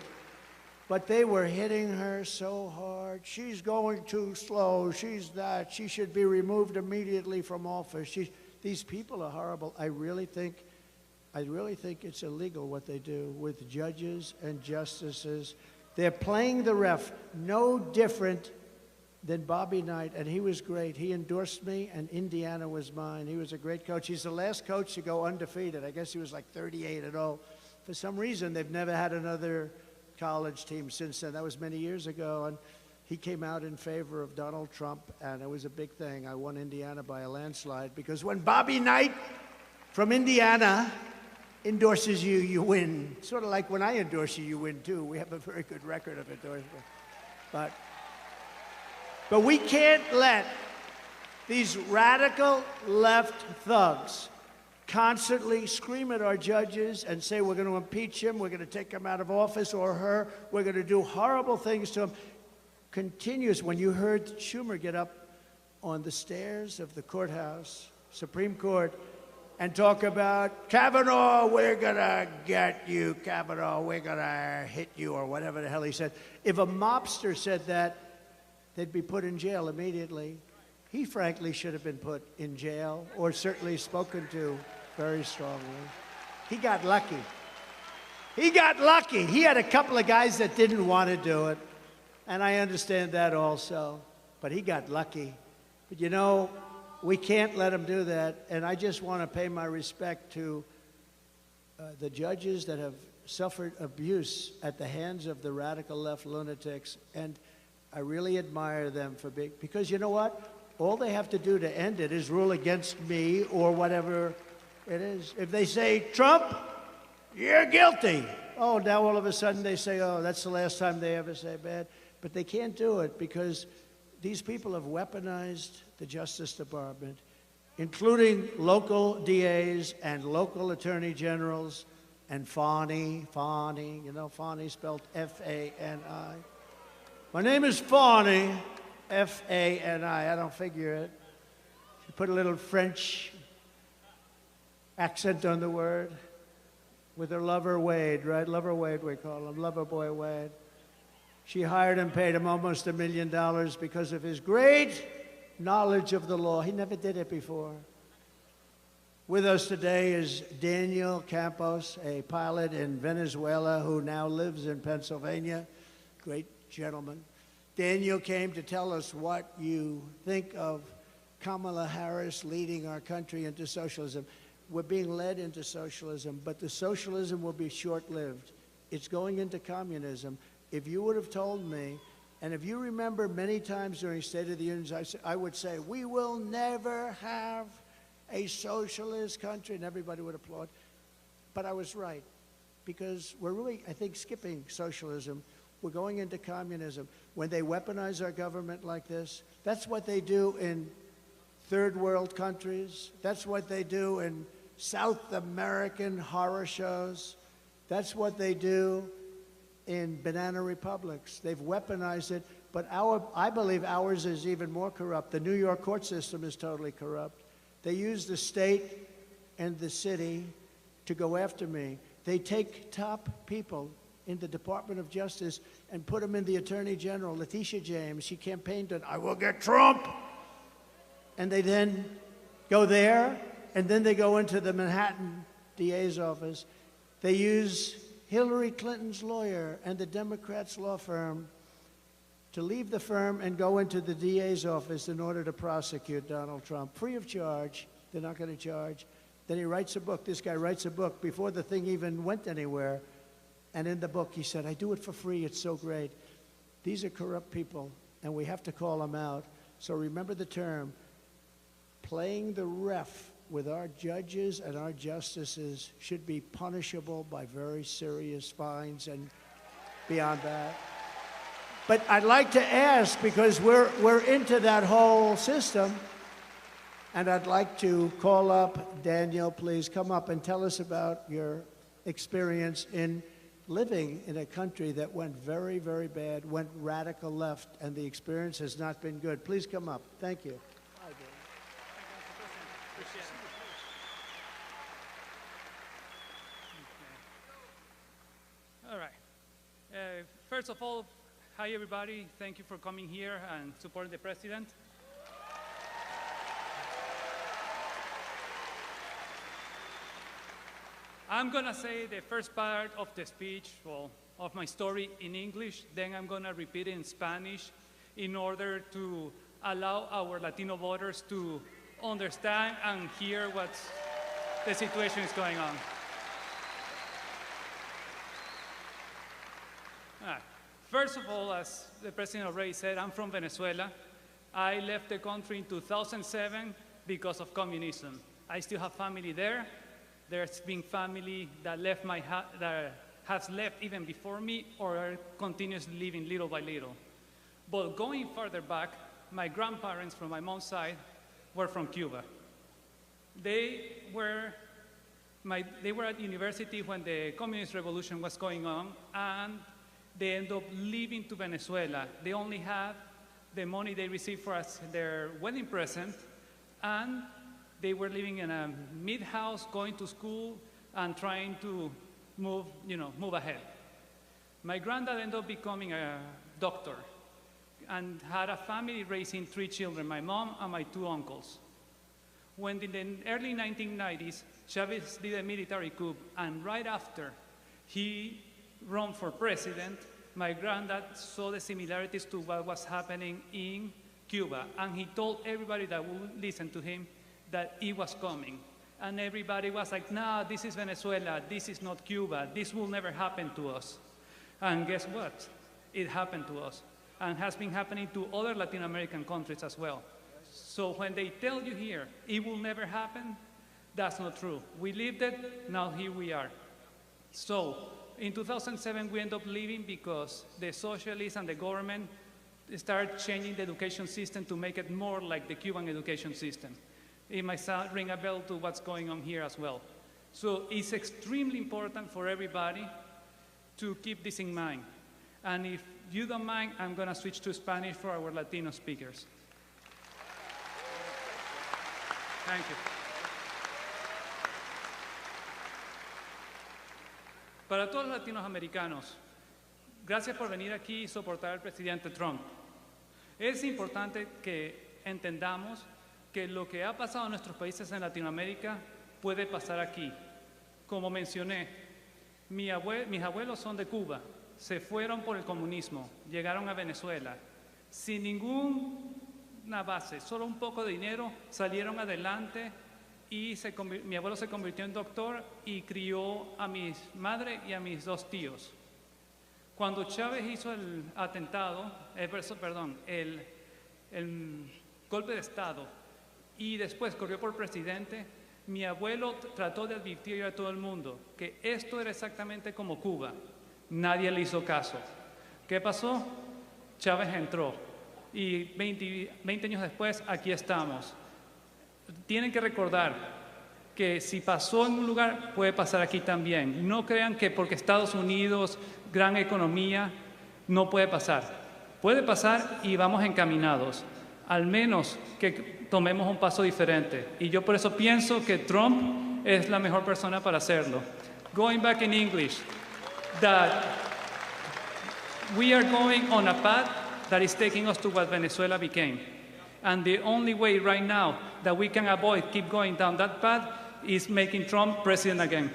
Speaker 1: But they were hitting her so hard. She's going too slow. She's that. She should be removed immediately from office. These people are horrible. I really think it's illegal what they do with judges and justices. They're playing the ref, no different than Bobby Knight, and he was great. He endorsed me, and Indiana was mine. He was a great coach. He's the last coach to go undefeated. I guess he was like 38-0. For some reason, they've never had another college team since then. That was many years ago, and he came out in favor of Donald Trump, and it was a big thing. I won Indiana by a landslide, because when Bobby Knight from Indiana endorses you, you win. Sort of like when I endorse you, you win too. We have a very good record of endorsement. But we can't let These radical left thugs constantly scream at our judges and say we're going to impeach him, we're going to take him out of office or her, we're going to do horrible things to him. Continuous. When you heard Schumer get up on the stairs of the courthouse, Supreme Court, and talk about, Kavanaugh, we're going to get you, Kavanaugh, we're going to hit you, or whatever the hell he said. If a mobster said that, they'd be put in jail immediately. He frankly should have been put in jail, or certainly spoken to very strongly. He got lucky. He got lucky. He had a couple of guys that didn't want to do it, and I understand that also, but he got lucky. But you know, we can't let him do that, and I just want to pay my respect to the judges that have suffered abuse at the hands of the radical left lunatics, and I really admire them for being, because you know what? All they have to do to end it is rule against me or whatever it is. If they say, Trump, you're guilty. Oh, now all of a sudden they say, oh, that's the last time they ever say bad. But they can't do it because these people have weaponized the Justice Department, including local DAs and local attorney generals and Fani, you know, Fani spelled F-A-N-I. My name is Fani. F-A-N-I, I don't figure it. She put a little French accent on the word with her lover Wade, right? Lover Wade, we call him, lover boy Wade. She hired him, paid him almost $1 million because of his great knowledge of the law. He never did it before. With us today is Daniel Campos, a pilot in Venezuela who now lives in Pennsylvania. Great gentleman. Daniel came to tell us what you think of Kamala Harris leading our country into socialism. We're being led into socialism, but the socialism will be short-lived. It's going into communism. If you would have told me, and if you remember many times during State of the Union, I would say, we will never have a socialist country, and everybody would applaud. But I was right, because we're really, I think, skipping socialism. We're going into communism. When they weaponize our government like this, that's what they do in third world countries. That's what they do in South American horror shows. That's what they do in banana republics. They've weaponized it, but I believe ours is even more corrupt. The New York court system is totally corrupt. They use the state and the city to go after me. They take top people in the Department of Justice and put them in the Attorney General. Letitia James, she campaigned on, I will get Trump. And they then go there, and then they go into the Manhattan DA's office. They use Hillary Clinton's lawyer and the Democrats' law firm to leave the firm and go into the DA's office in order to prosecute Donald Trump, free of charge. They're not going to charge. Then he writes a book. This guy writes a book before the thing even went anywhere. And in the book, he said, I do it for free. It's so great. These are corrupt people, and we have to call them out. So remember the term, playing the ref with our judges and our justices should be punishable by very serious fines and beyond that. But I'd like to ask, because we're into that whole system, and I'd like to call up Daniel. Please come up and tell us about your experience in living in a country that went very, very bad, went radical left, and the experience has not been good. Please come up. Thank you. Hi, Dan.
Speaker 10: All right. First of all, hi, everybody. Thank you for coming here and supporting the president. I'm going to say the first part of the speech, well, of my story in English, then I'm going to repeat it in Spanish in order to allow our Latino voters to understand and hear what the situation is going on. First of all, as the president already said, I'm from Venezuela. I left the country in 2007 because of communism. I still have family there. There's been family that left that has left even before me or are continuously living little by little. But going further back, my grandparents from my mom's side were from Cuba. They were at university when the communist revolution was going on, and they ended up leaving to Venezuela. They only had the money they received for their wedding present, and they were living in a mid-house, going to school, and trying to move ahead. My granddad ended up becoming a doctor and had a family raising 3 children, my mom and my 2 uncles. When in the early 1990s, Chavez did a military coup, and right after he ran for president, my granddad saw the similarities to what was happening in Cuba, and he told everybody that would listen to him that it was coming. And everybody was like, nah, this is Venezuela, this is not Cuba, this will never happen to us. And guess what? It happened to us, and has been happening to other Latin American countries as well. So when they tell you here, it will never happen, that's not true. We lived it, now here we are. So in 2007, we ended up leaving because the socialists and the government started changing the education system to make it more like the Cuban education system. It might ring a bell to what's going on here as well. So it's extremely important for everybody to keep this in mind. And if you don't mind, I'm going to switch to Spanish for our Latino speakers. Thank you. Para todos los latinos americanos, gracias por venir aquí y soportar al presidente Trump. Es importante que entendamos que lo que ha pasado en nuestros países en Latinoamérica puede pasar aquí. Como mencioné, mis abuelos son de Cuba, se fueron por el comunismo, llegaron a Venezuela, sin ninguna base, solo un poco de dinero, salieron adelante y mi abuelo se convirtió en doctor y crió a mi madre y a mis 2 tíos. Cuando Chávez hizo el atentado, el golpe de Estado, y después corrió por presidente, mi abuelo trató de advertir a todo el mundo que esto era exactamente como Cuba. Nadie le hizo caso. ¿Qué pasó? Chávez entró y 20 años después aquí estamos. Tienen que recordar que si pasó en un lugar, puede pasar aquí también. No crean que porque Estados Unidos, gran economía, no puede pasar. Puede pasar y vamos encaminados. Al menos que tomemos un paso diferente. Y yo por eso pienso que Trump es la mejor persona para hacerlo. Going back in English, that we are going on a path that is taking us to what Venezuela became. And the only way right now that we can avoid keep going down that path is making Trump president again.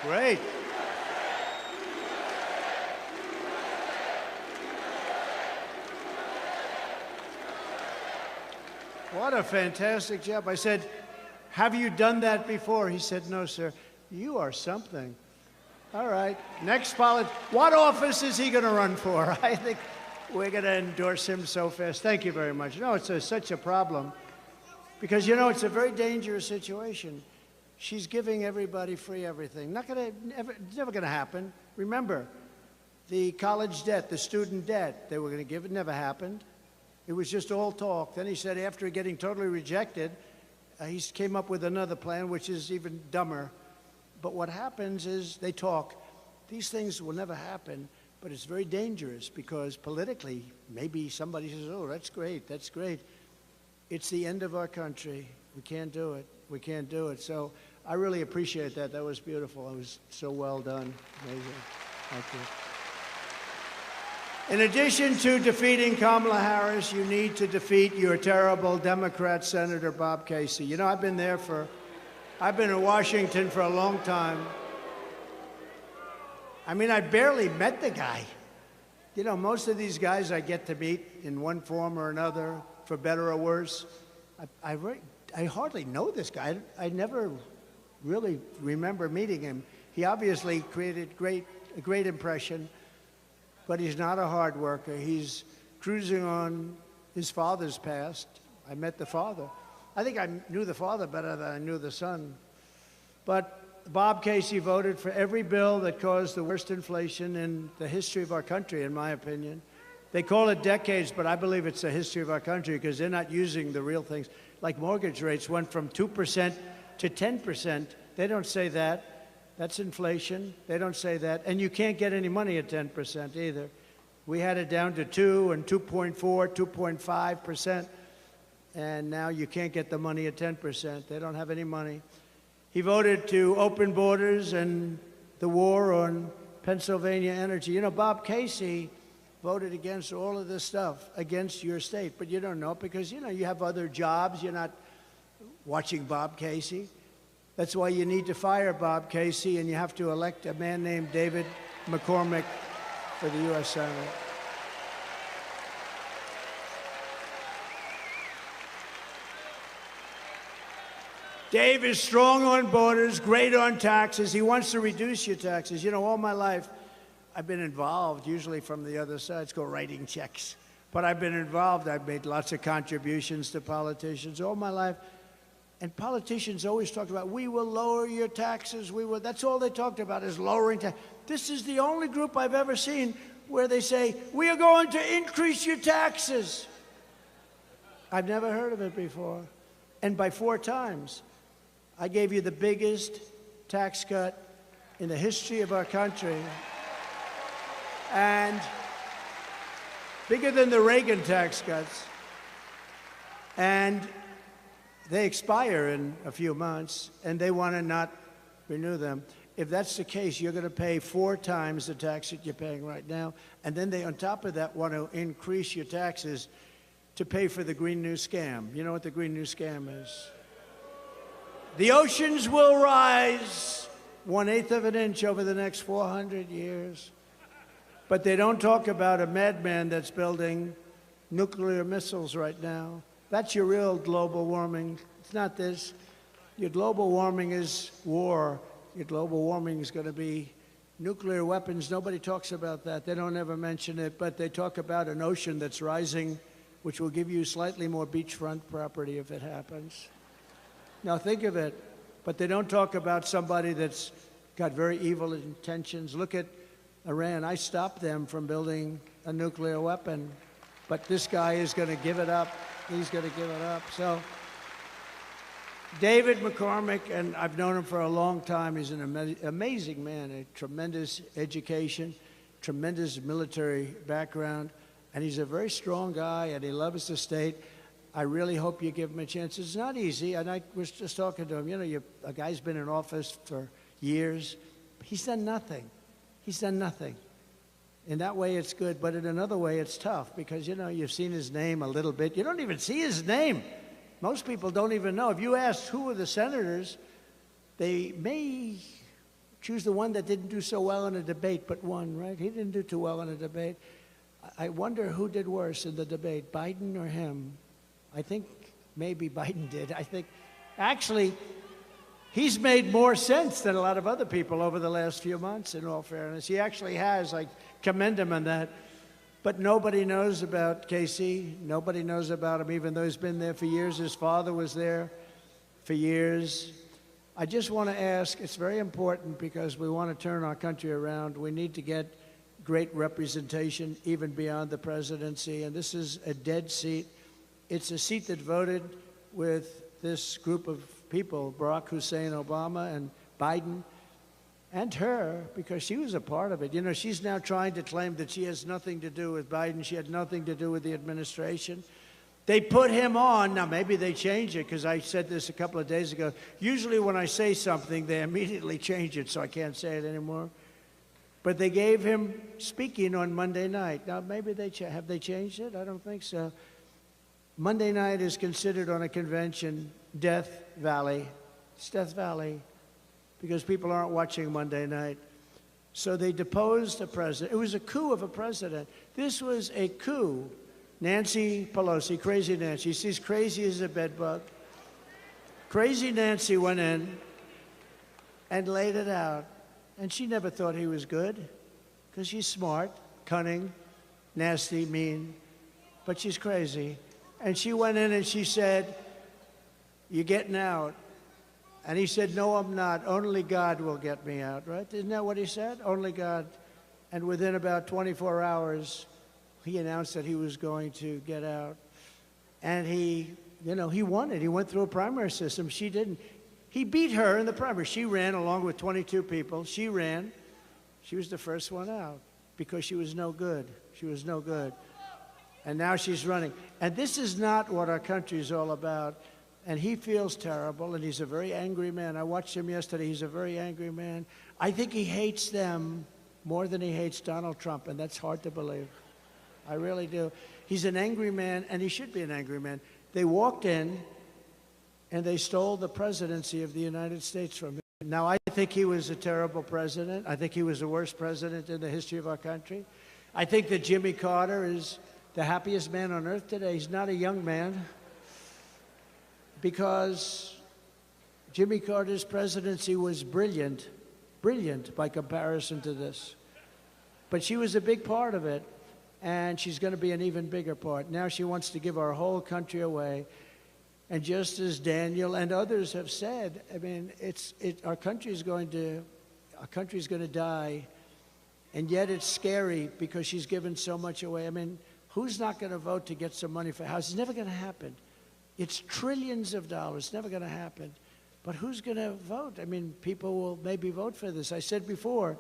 Speaker 1: Great. What a fantastic job. I said, have you done that before? He said, no, sir. You are something. All right. Next what office is he going to run for? I think we're going to endorse him so fast. Thank you very much. No, it's such a problem because, it's a very dangerous situation. She's giving everybody free everything. It's never going to happen. Remember, the college debt, the student debt, they were going to give it, never happened. It was just all talk. Then he said after getting totally rejected, he came up with another plan, which is even dumber. But what happens is they talk. These things will never happen, but it's very dangerous because politically, maybe somebody says, oh, that's great, that's great. It's the end of our country. We can't do it. We can't do it. So I really appreciate that. That was beautiful. It was so well done. Amazing. Thank you. In addition to defeating Kamala Harris, you need to defeat your terrible Democrat Senator Bob Casey. I've been in Washington for a long time. I mean, I barely met the guy. Most of these guys I get to meet in one form or another, for better or worse. I hardly know this guy. I never really remember meeting him. He obviously created a great impression. But he's not a hard worker. He's cruising on his father's past. I met the father. I think I knew the father better than I knew the son. But Bob Casey voted for every bill that caused the worst inflation in the history of our country, in my opinion. They call it decades, but I believe it's the history of our country because they're not using the real things. Like mortgage rates went from 2% to 10%. They don't say that. That's inflation. They don't say that. And you can't get any money at 10% either. We had it down to 2 and 2.4, 2.5%. And now you can't get the money at 10%. They don't have any money. He voted to open borders and the war on Pennsylvania energy. You know, Bob Casey voted against all of this stuff, against your state. But you don't know it because, you know, you have other jobs. You're not watching Bob Casey. That's why you need to fire Bob Casey, and you have to elect a man named David McCormick for the U.S. Senate. Dave is strong on borders, great on taxes. He wants to reduce your taxes. You know, all my life, I've been involved, usually from the other side. It's called writing checks. But I've been involved. I've made lots of contributions to politicians all my life. And politicians always talk about, we will lower your taxes. That's all they talked about is lowering taxes. This is the only group I've ever seen where they say, we are going to increase your taxes. I've never heard of it before. And by 4 times. I gave you the biggest tax cut in the history of our country, and bigger than the Reagan tax cuts. And they expire in a few months, and they want to not renew them. If that's the case, you're going to pay 4 times the tax that you're paying right now, and then they, on top of that, want to increase your taxes to pay for the Green New Scam. You know what the Green New Scam is? The oceans will rise 1/8 of an inch over the next 400 years. But they don't talk about a madman that's building nuclear missiles right now. That's your real global warming. It's not this. Your global warming is war. Your global warming is going to be nuclear weapons. Nobody talks about that. They don't ever mention it, but they talk about an ocean that's rising, which will give you slightly more beachfront property if it happens. Now think of it, but they don't talk about somebody that's got very evil intentions. Look at Iran. I stopped them from building a nuclear weapon, but this guy is going to give it up. He's going to give it up. So David McCormick, and I've known him for a long time. He's an amazing man, a tremendous education, tremendous military background, and he's a very strong guy, and he loves the state. I really hope you give him a chance. It's not easy, and I was just talking to him. You know, a guy's been in office for years. He's done nothing. He's done nothing. In that way, it's good, but in another way, it's tough because, you know, you've seen his name a little bit. You don't even see his name. Most people don't even know. If you ask who are the senators, they may choose the one that didn't do so well in a debate, but won, right? He didn't do too well in a debate. I wonder who did worse in the debate, Biden or him? I think maybe Biden did. I think, actually, he's made more sense than a lot of other people over the last few months, in all fairness. He actually has. I commend him on that. But nobody knows about Casey. Nobody knows about him, even though he's been there for years. His father was there for years. I just want to ask, it's very important because we want to turn our country around. We need to get great representation, even beyond the presidency. And this is a dead seat. It's a seat that voted with this group of people, Barack Hussein Obama and Biden, and her, because she was a part of it. You know, she's now trying to claim that she has nothing to do with Biden. She had nothing to do with the administration. They put him on. Now, maybe they change it, because I said this a couple of days ago. Usually when I say something, they immediately change it, so I can't say it anymore. But they gave him speaking on Monday night. Now, maybe have they changed it? I don't think so. Monday night is considered on a convention Death Valley. It's Death Valley because people aren't watching Monday night. So they deposed a president. It was a coup of a president. This was a coup. Nancy Pelosi, crazy Nancy. She's crazy as a bedbug. Crazy Nancy went in and laid it out. And she never thought he was good because she's smart, cunning, nasty, mean, but she's crazy. And she went in and she said, you getting out? And he said, no, I'm not. Only God will get me out, right? Isn't that what he said? Only God. And within about 24 hours, he announced that he was going to get out. And he won it. He went through a primary system. She didn't. He beat her in the primary. She ran along with 22 people. She ran. She was the first one out because she was no good. She was no good. And now she's running. And this is not what our country is all about. And he feels terrible, and he's a very angry man. I watched him yesterday. He's a very angry man. I think he hates them more than he hates Donald Trump, and that's hard to believe. I really do. He's an angry man, and he should be an angry man. They walked in, and they stole the presidency of the United States from him. Now, I think he was a terrible president. I think he was the worst president in the history of our country. I think that Jimmy Carter is the happiest man on earth today. He's not a young man, because Jimmy Carter's presidency was brilliant by comparison to this. But she was a big part of it, and she's going to be an even bigger part. Now she wants to give our whole country away. And just as Daniel and others have said, I mean, our country's going to die, and yet it's scary because she's given so much away. I mean, who's not going to vote to get some money for a house? It's never going to happen. It's trillions of dollars. It's never going to happen. But who's going to vote? I mean, people will maybe vote for this. I said before,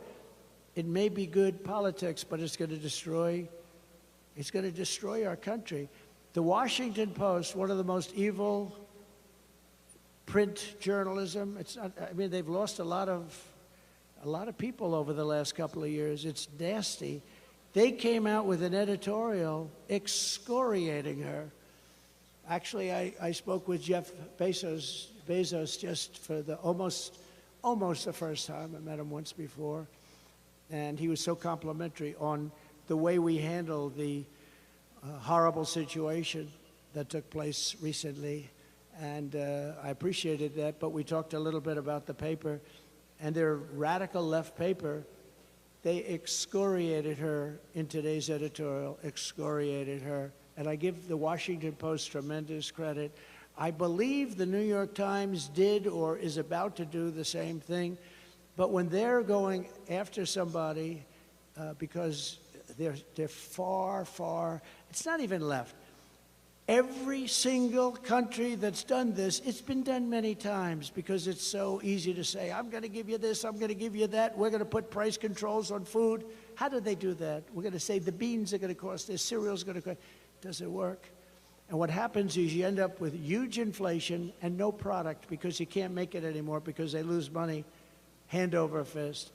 Speaker 1: it may be good politics, but it's going to destroy our country. The Washington Post, one of the most evil print journalism. They've lost a lot of people over the last couple of years. It's nasty. They came out with an editorial excoriating her. Actually, I spoke with Jeff Bezos just for almost the first time. I met him once before, and he was so complimentary on the way we handled the horrible situation that took place recently, and I appreciated that. But we talked a little bit about the paper, and their radical left paper. They excoriated her in today's editorial, excoriated her. And I give the Washington Post tremendous credit. I believe the New York Times did or is about to do the same thing. But when they're going after somebody because they're far, it's not even left. Every single country that's done this, it's been done many times because it's so easy to say, I'm going to give you this, I'm going to give you that, we're going to put price controls on food. How do they do that? We're going to say the beans are going to cost this, cereal's going to cost. Doesn't work. And what happens is you end up with huge inflation and no product because you can't make it anymore because they lose money hand over fist.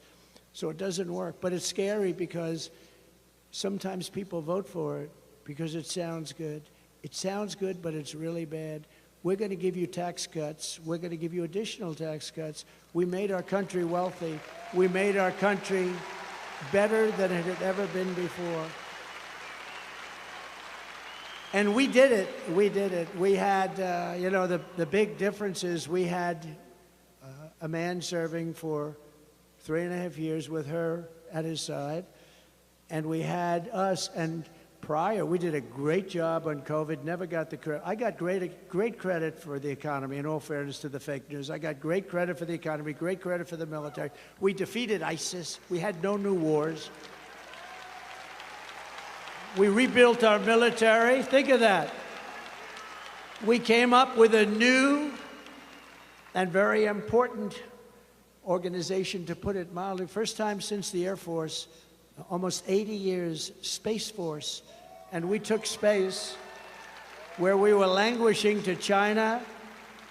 Speaker 1: So it doesn't work. But it's scary because sometimes people vote for it because it sounds good. It sounds good, but it's really bad. We're going to give you tax cuts. We're going to give you additional tax cuts. We made our country wealthy. We made our country better than it had ever been before. And we did it. We did it. We had, the big difference is we had a man serving for 3.5 years with her at his side. And we had us, and prior, we did a great job on COVID, never got the credit. I got great credit for the economy, in all fairness to the fake news. I got great credit for the economy, great credit for the military. We defeated ISIS. We had no new wars. We rebuilt our military. Think of that. We came up with a new and very important organization, to put it mildly. First time since the Air Force, almost 80 years, Space Force. And we took space where we were languishing to China,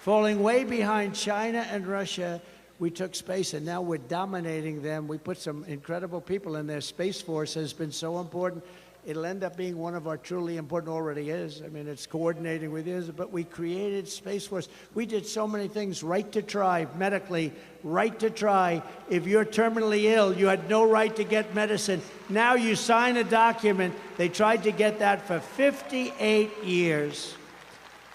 Speaker 1: falling way behind China and Russia. We took space, and now we're dominating them. We put some incredible people in there. Space Force has been so important. It'll end up being one of our truly important, already is. I mean, it's coordinating with yours, but we created Space Force. We did so many things, right to try, medically, right to try. If you're terminally ill, you had no right to get medicine. Now you sign a document. They tried to get that for 58 years.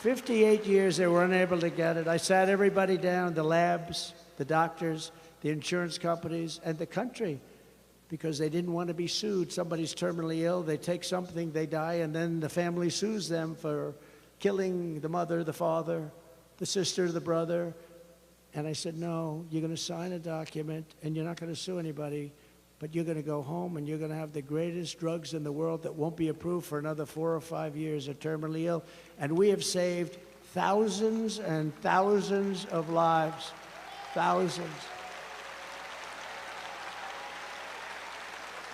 Speaker 1: 58 years they were unable to get it. I sat everybody down, the labs, the doctors, the insurance companies, and the country, because they didn't want to be sued. Somebody's terminally ill, they take something, they die, and then the family sues them for killing the mother, the father, the sister, the brother. And I said, no, you're going to sign a document and you're not going to sue anybody, but you're going to go home and you're going to have the greatest drugs in the world that won't be approved for another 4 or 5 years, are terminally ill. And we have saved thousands and thousands of lives. Thousands.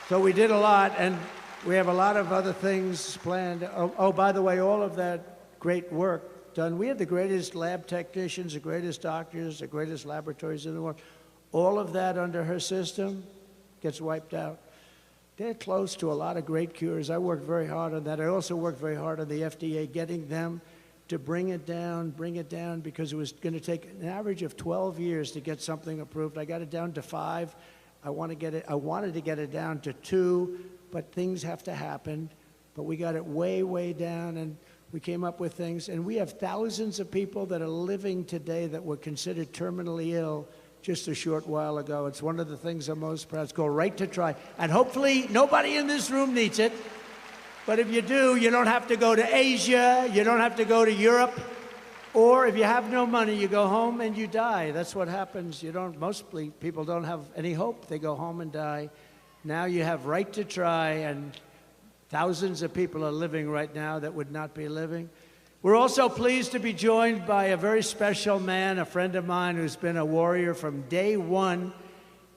Speaker 1: So we did a lot, and we have a lot of other things planned. Oh, by the way, all of that great work done. We have the greatest lab technicians, the greatest doctors, the greatest laboratories in the world. All of that under her system gets wiped out. They're close to a lot of great cures. I worked very hard on that. I also worked very hard on the FDA, getting them to bring it down, because it was going to take an average of 12 years to get something approved. I got it down to 5. I wanted to get it down to 2, but things have to happen. But we got it way, way down, and we came up with things. And we have thousands of people that are living today that were considered terminally ill just a short while ago. It's one of the things I'm most proud of. It's called Right to Try. And hopefully nobody in this room needs it. But if you do, you don't have to go to Asia, you don't have to go to Europe, or if you have no money, you go home and you die. That's what happens. Mostly people don't have any hope. They go home and die. Now you have Right to Try, and thousands of people are living right now that would not be living. We're also pleased to be joined by a very special man, a friend of mine who's been a warrior from day one,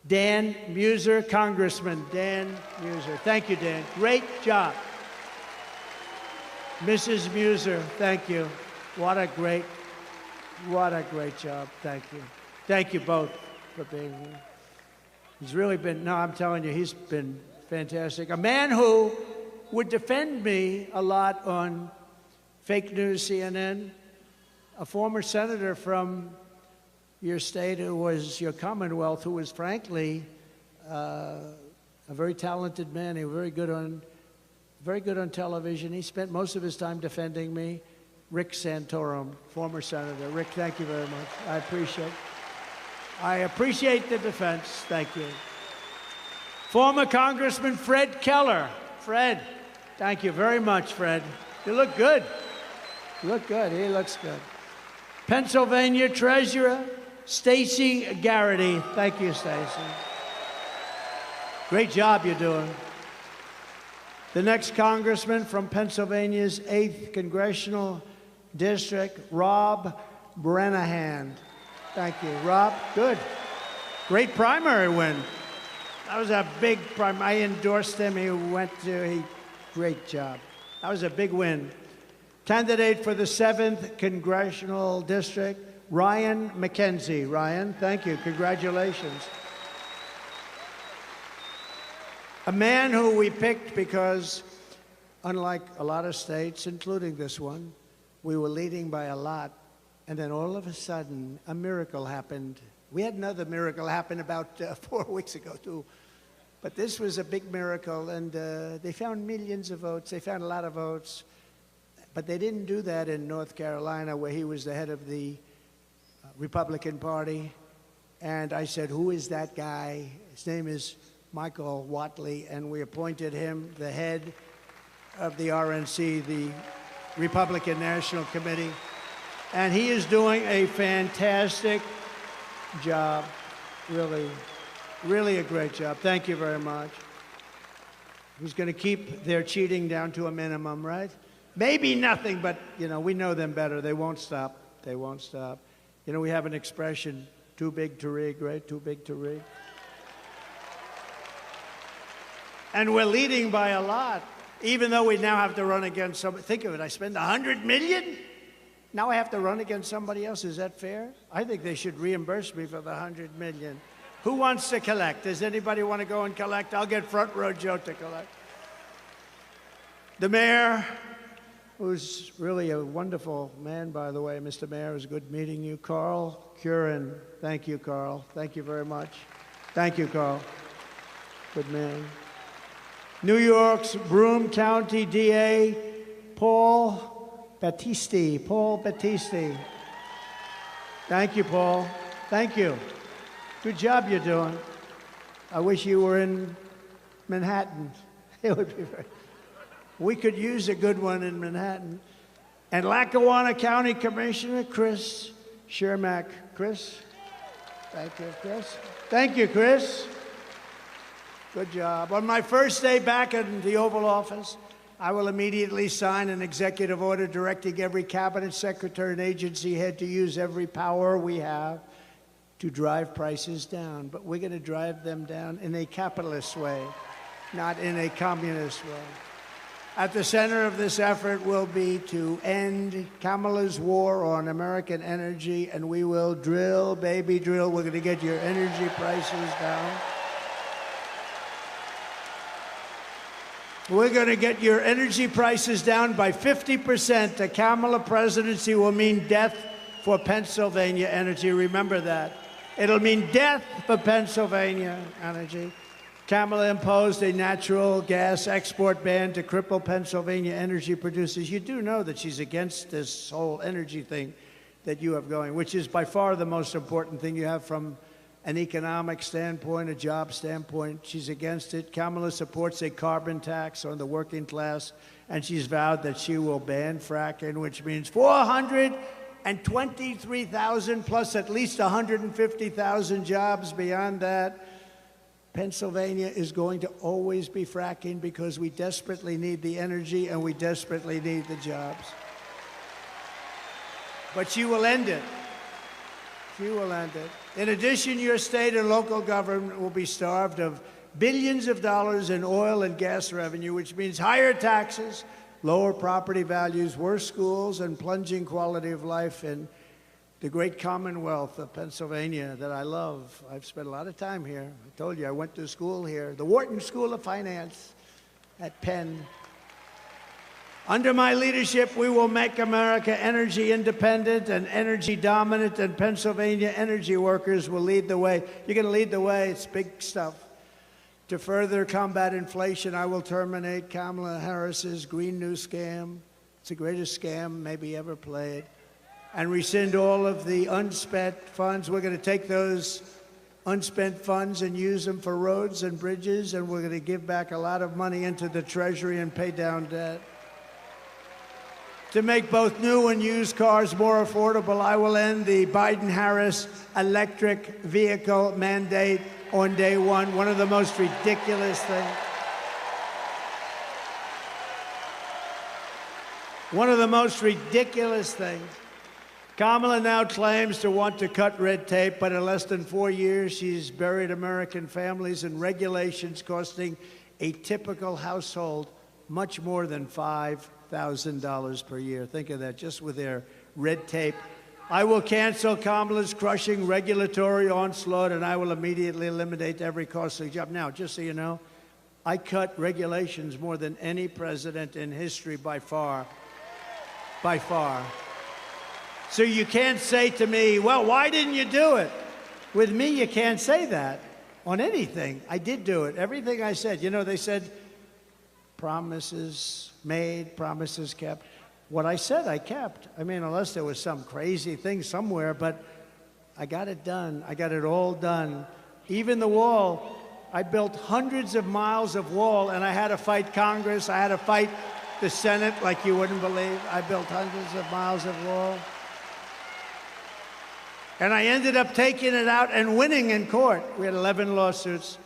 Speaker 1: Dan Muser, Congressman Dan Muser. Thank you, Dan. Great job. Mrs. Muser, thank you. What a great job. Thank you. Thank you both for being here. He's really been, no, I'm telling you, he's been fantastic. A man who would defend me a lot on fake news CNN, a former senator from your state who was your Commonwealth, who was frankly a very talented man. He was very good on television. He spent most of his time defending me. Rick Santorum, former senator. Rick, thank you very much. I appreciate the defense. Thank you. Former Congressman Fred Keller. Fred, thank you very much, Fred. You look good. You look good. He looks good. Pennsylvania Treasurer Stacey Garrity. Thank you, Stacey. Great job you're doing. The next congressman from Pennsylvania's 8th Congressional District, Rob Brenahan. Thank you, Rob. Good. Great primary win. That was a big primary. I endorsed him. Great job. That was a big win. Candidate for the 7th Congressional District, Ryan McKenzie. Ryan, thank you. Congratulations. A man who we picked because, unlike a lot of states, including this one, we were leading by a lot, and then all of a sudden, a miracle happened. We had another miracle happen about 4 weeks ago, too. But this was a big miracle, and they found millions of votes. They found a lot of votes. But they didn't do that in North Carolina, where he was the head of the Republican Party. And I said, who is that guy? His name is Michael Whatley, and we appointed him the head of the RNC, the Republican National Committee. And he is doing a fantastic job. Really, really a great job. Thank you very much. He's going to keep their cheating down to a minimum, right? Maybe nothing, but, we know them better. They won't stop. They won't stop. We have an expression, too big to rig, right? Too big to rig. And we're leading by a lot, even though we now have to run against somebody. Think of it, I spend $100 million? Now I have to run against somebody else. Is that fair? I think they should reimburse me for the $100 million. Who wants to collect? Does anybody want to go and collect? I'll get Front Row Joe to collect. The mayor, who's really a wonderful man, by the way. Mr. Mayor, it was good meeting you. Carl Curran. Thank you, Carl. Thank you very much. Thank you, Carl. Good man. New York's Broome County DA, Paul Battisti. Paul Battisti. Thank you, Paul. Thank you. Good job you're doing. I wish you were in Manhattan. It would be very... We could use a good one in Manhattan. And Lackawanna County Commissioner Chris Shermack. Chris? Thank you, Chris. Thank you, Chris. Good job. On my first day back in the Oval Office, I will immediately sign an executive order directing every cabinet secretary and agency head to use every power we have to drive prices down. But we're going to drive them down in a capitalist way, not in a communist way. At the center of this effort will be to end Kamala's war on American energy, and we will drill, baby, drill. We're going to get your energy prices down. We're going to get your energy prices down by 50%. The Kamala presidency will mean death for Pennsylvania energy. Remember that. It'll mean death for Pennsylvania energy. Kamala imposed a natural gas export ban to cripple Pennsylvania energy producers. You do know that she's against this whole energy thing that you have going, which is by far the most important thing you have from an economic standpoint, a job standpoint. She's against it. Kamala supports a carbon tax on the working class, and she's vowed that she will ban fracking, which means 423,000 plus at least 150,000 jobs beyond that. Pennsylvania is going to always be fracking because we desperately need the energy and we desperately need the jobs. But she will end it. She will end it. In addition, your state and local government will be starved of billions of dollars in oil and gas revenue, which means higher taxes, lower property values, worse schools, and plunging quality of life in the great Commonwealth of Pennsylvania that I love. I've spent a lot of time here. I told you I went to school here, the Wharton School of Finance at Penn. Under my leadership, we will make America energy independent and energy dominant, and Pennsylvania energy workers will lead the way. You're going to lead the way. It's big stuff. To further combat inflation, I will terminate Kamala Harris's Green New Scam. It's the greatest scam maybe ever played. And rescind all of the unspent funds. We're going to take those unspent funds and use them for roads and bridges, and we're going to give back a lot of money into the Treasury and pay down debt. To make both new and used cars more affordable, I will end the Biden-Harris electric vehicle mandate on day one. One of the most ridiculous things. One of the most ridiculous things. Kamala now claims to want to cut red tape, but in less than 4 years, she's buried American families in regulations costing a typical household much more than $5,000 per year. Think of that, just with their red tape. I will cancel Kamala's crushing regulatory onslaught, and I will immediately eliminate every costly job. Now, just so you know, I cut regulations more than any president in history by far. By far. So you can't say to me, well, why didn't you do it? With me, you can't say that on anything. I did do it. Everything I said. You know, they said promises made, promises kept. What I said, I kept. I mean, unless there was some crazy thing somewhere, but I got it done. I got it all done. Even the wall. I built hundreds of miles of wall, and I had to fight Congress. I had to fight the Senate like you wouldn't believe. I built hundreds of miles of wall. And I ended up taking it out and winning in court. We had 11 lawsuits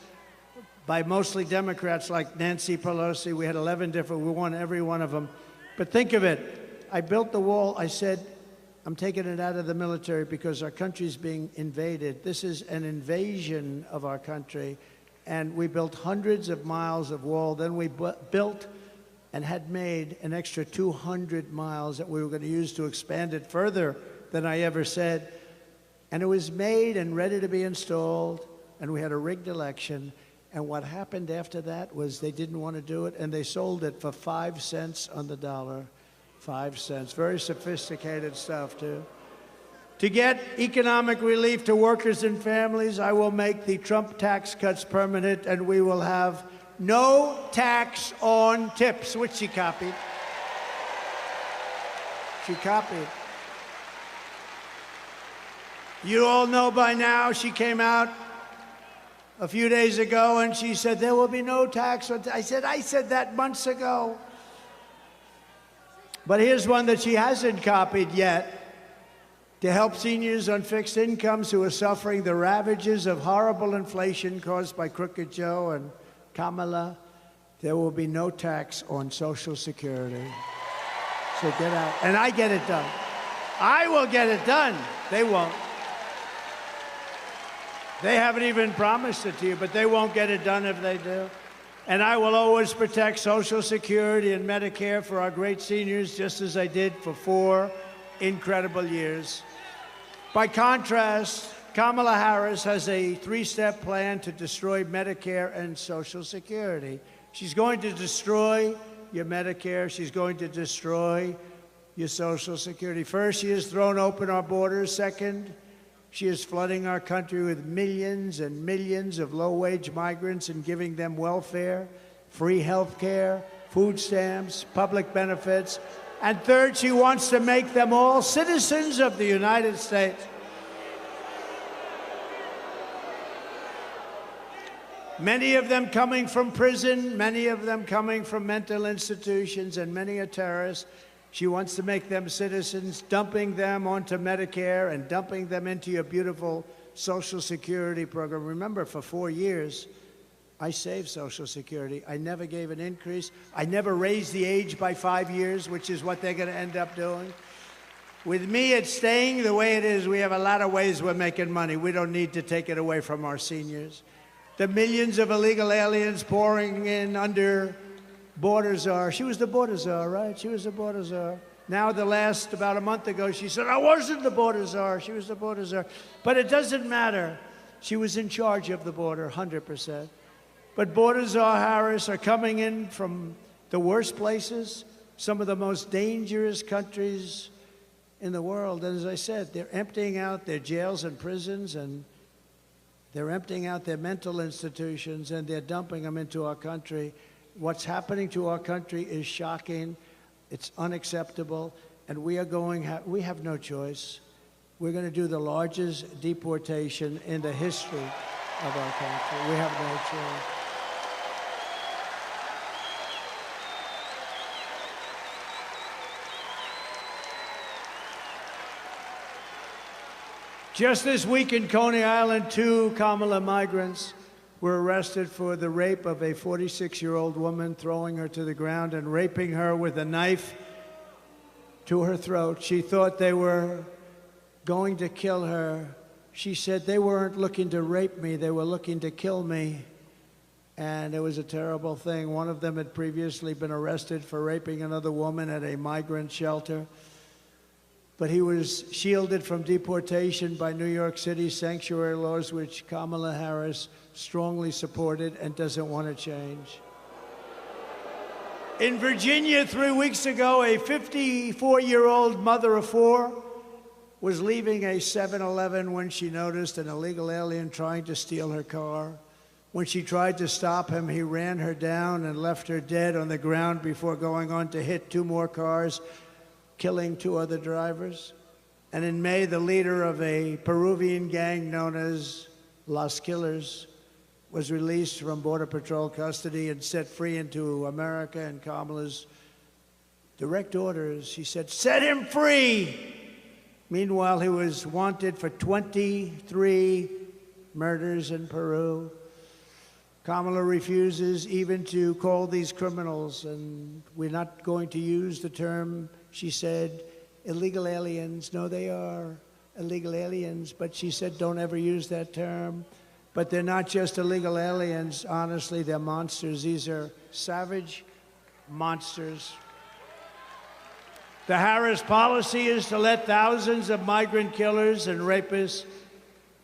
Speaker 1: by mostly Democrats like Nancy Pelosi. We had 11 different, we won every one of them. But think of it. I built the wall. I said, I'm taking it out of the military because our country's being invaded. This is an invasion of our country. And we built hundreds of miles of wall. Then we built and had made an extra 200 miles that we were going to use to expand it further than I ever said. And it was made and ready to be installed, and we had a rigged election. And what happened after that was they didn't want to do it, and they sold it for 5 cents on the dollar. 5 cents. Very sophisticated stuff, too. To get economic relief to workers and families, I will make the Trump tax cuts permanent, and we will have no tax on tips, which she copied. She copied. You all know by now, she came out a few days ago and she said, there will be no tax on I said that months ago. But here's one that she hasn't copied yet. to help seniors on fixed incomes who are suffering the ravages of horrible inflation caused by Crooked Joe and Kamala. There will be no tax on Social Security. So get out. And I get it done. I will get it done. They won't. They haven't even promised it to you, but they won't get it done if they do. And I will always protect Social Security and Medicare for our great seniors, just as I did for 4 incredible years. By contrast, Kamala Harris has a 3-step plan to destroy Medicare and Social Security. She's going to destroy your Medicare. She's going to destroy your Social Security. First, she has thrown open our borders. Second, she is flooding our country with millions and millions of low-wage migrants and giving them welfare, free health care, food stamps, public benefits. And third, she wants to make them all citizens of the United States. Many of them coming from prison, many of them coming from mental institutions, and many are terrorists. She wants to make them citizens, dumping them onto Medicare and dumping them into your beautiful Social Security program. Remember, for 4 years, I saved Social Security. I never gave an increase. I never raised the age by 5 years, which is what they're going to end up doing. With me, it's staying the way it is. We have a lot of ways we're making money. We don't need to take it away from our seniors. The millions of illegal aliens pouring in under border czar. She was the border czar, right? She was the border czar. Now, about a month ago, she said, I wasn't the border czar. She was the border czar. But it doesn't matter. She was in charge of the border, 100%. But border czar Harris are coming in from the worst places, some of the most dangerous countries in the world. And as I said, they're emptying out their jails and prisons, and they're emptying out their mental institutions, and they're dumping them into our country. What's happening to our country is shocking. It's unacceptable, and we have no choice. We're going to do the largest deportation in the history of our country. We have no choice. Just this week in Coney Island, 2 Kamala migrants were arrested for the rape of a 46-year-old woman, throwing her to the ground and raping her with a knife to her throat. She thought they were going to kill her. She said they weren't looking to rape me, they were looking to kill me. And it was a terrible thing. One of them had previously been arrested for raping another woman at a migrant shelter. But he was shielded from deportation by New York City's sanctuary laws, which Kamala Harris strongly supported and doesn't want to change. In Virginia, 3 weeks ago, a 54-year-old mother of 4 was leaving a 7-Eleven when she noticed an illegal alien trying to steal her car. When she tried to stop him, he ran her down and left her dead on the ground before going on to hit 2 more cars, killing 2 other drivers. And in May, the leader of a Peruvian gang known as Los Killers was released from Border Patrol custody and set free into America. And Kamala's direct orders, she said, set him free! Meanwhile, he was wanted for 23 murders in Peru. Kamala refuses even to call these criminals, and we're not going to use the term, she said, illegal aliens. No, they are illegal aliens, but she said don't ever use that term. But they're not just illegal aliens. Honestly, they're monsters. These are savage monsters. The Harris policy is to let thousands of migrant killers and rapists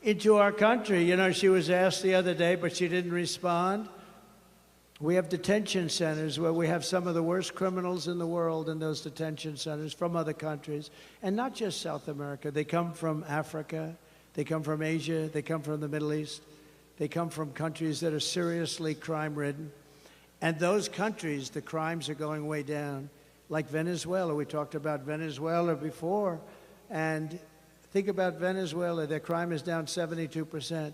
Speaker 1: into our country. You know, she was asked the other day, but she didn't respond. We have detention centers where we have some of the worst criminals in the world in those detention centers from other countries, and not just South America. They come from Africa, they come from Asia, they come from the Middle East, they come from countries that are seriously crime-ridden. And those countries, the crimes are going way down, like Venezuela. We talked about Venezuela before, and think about Venezuela. Their crime is down 72%.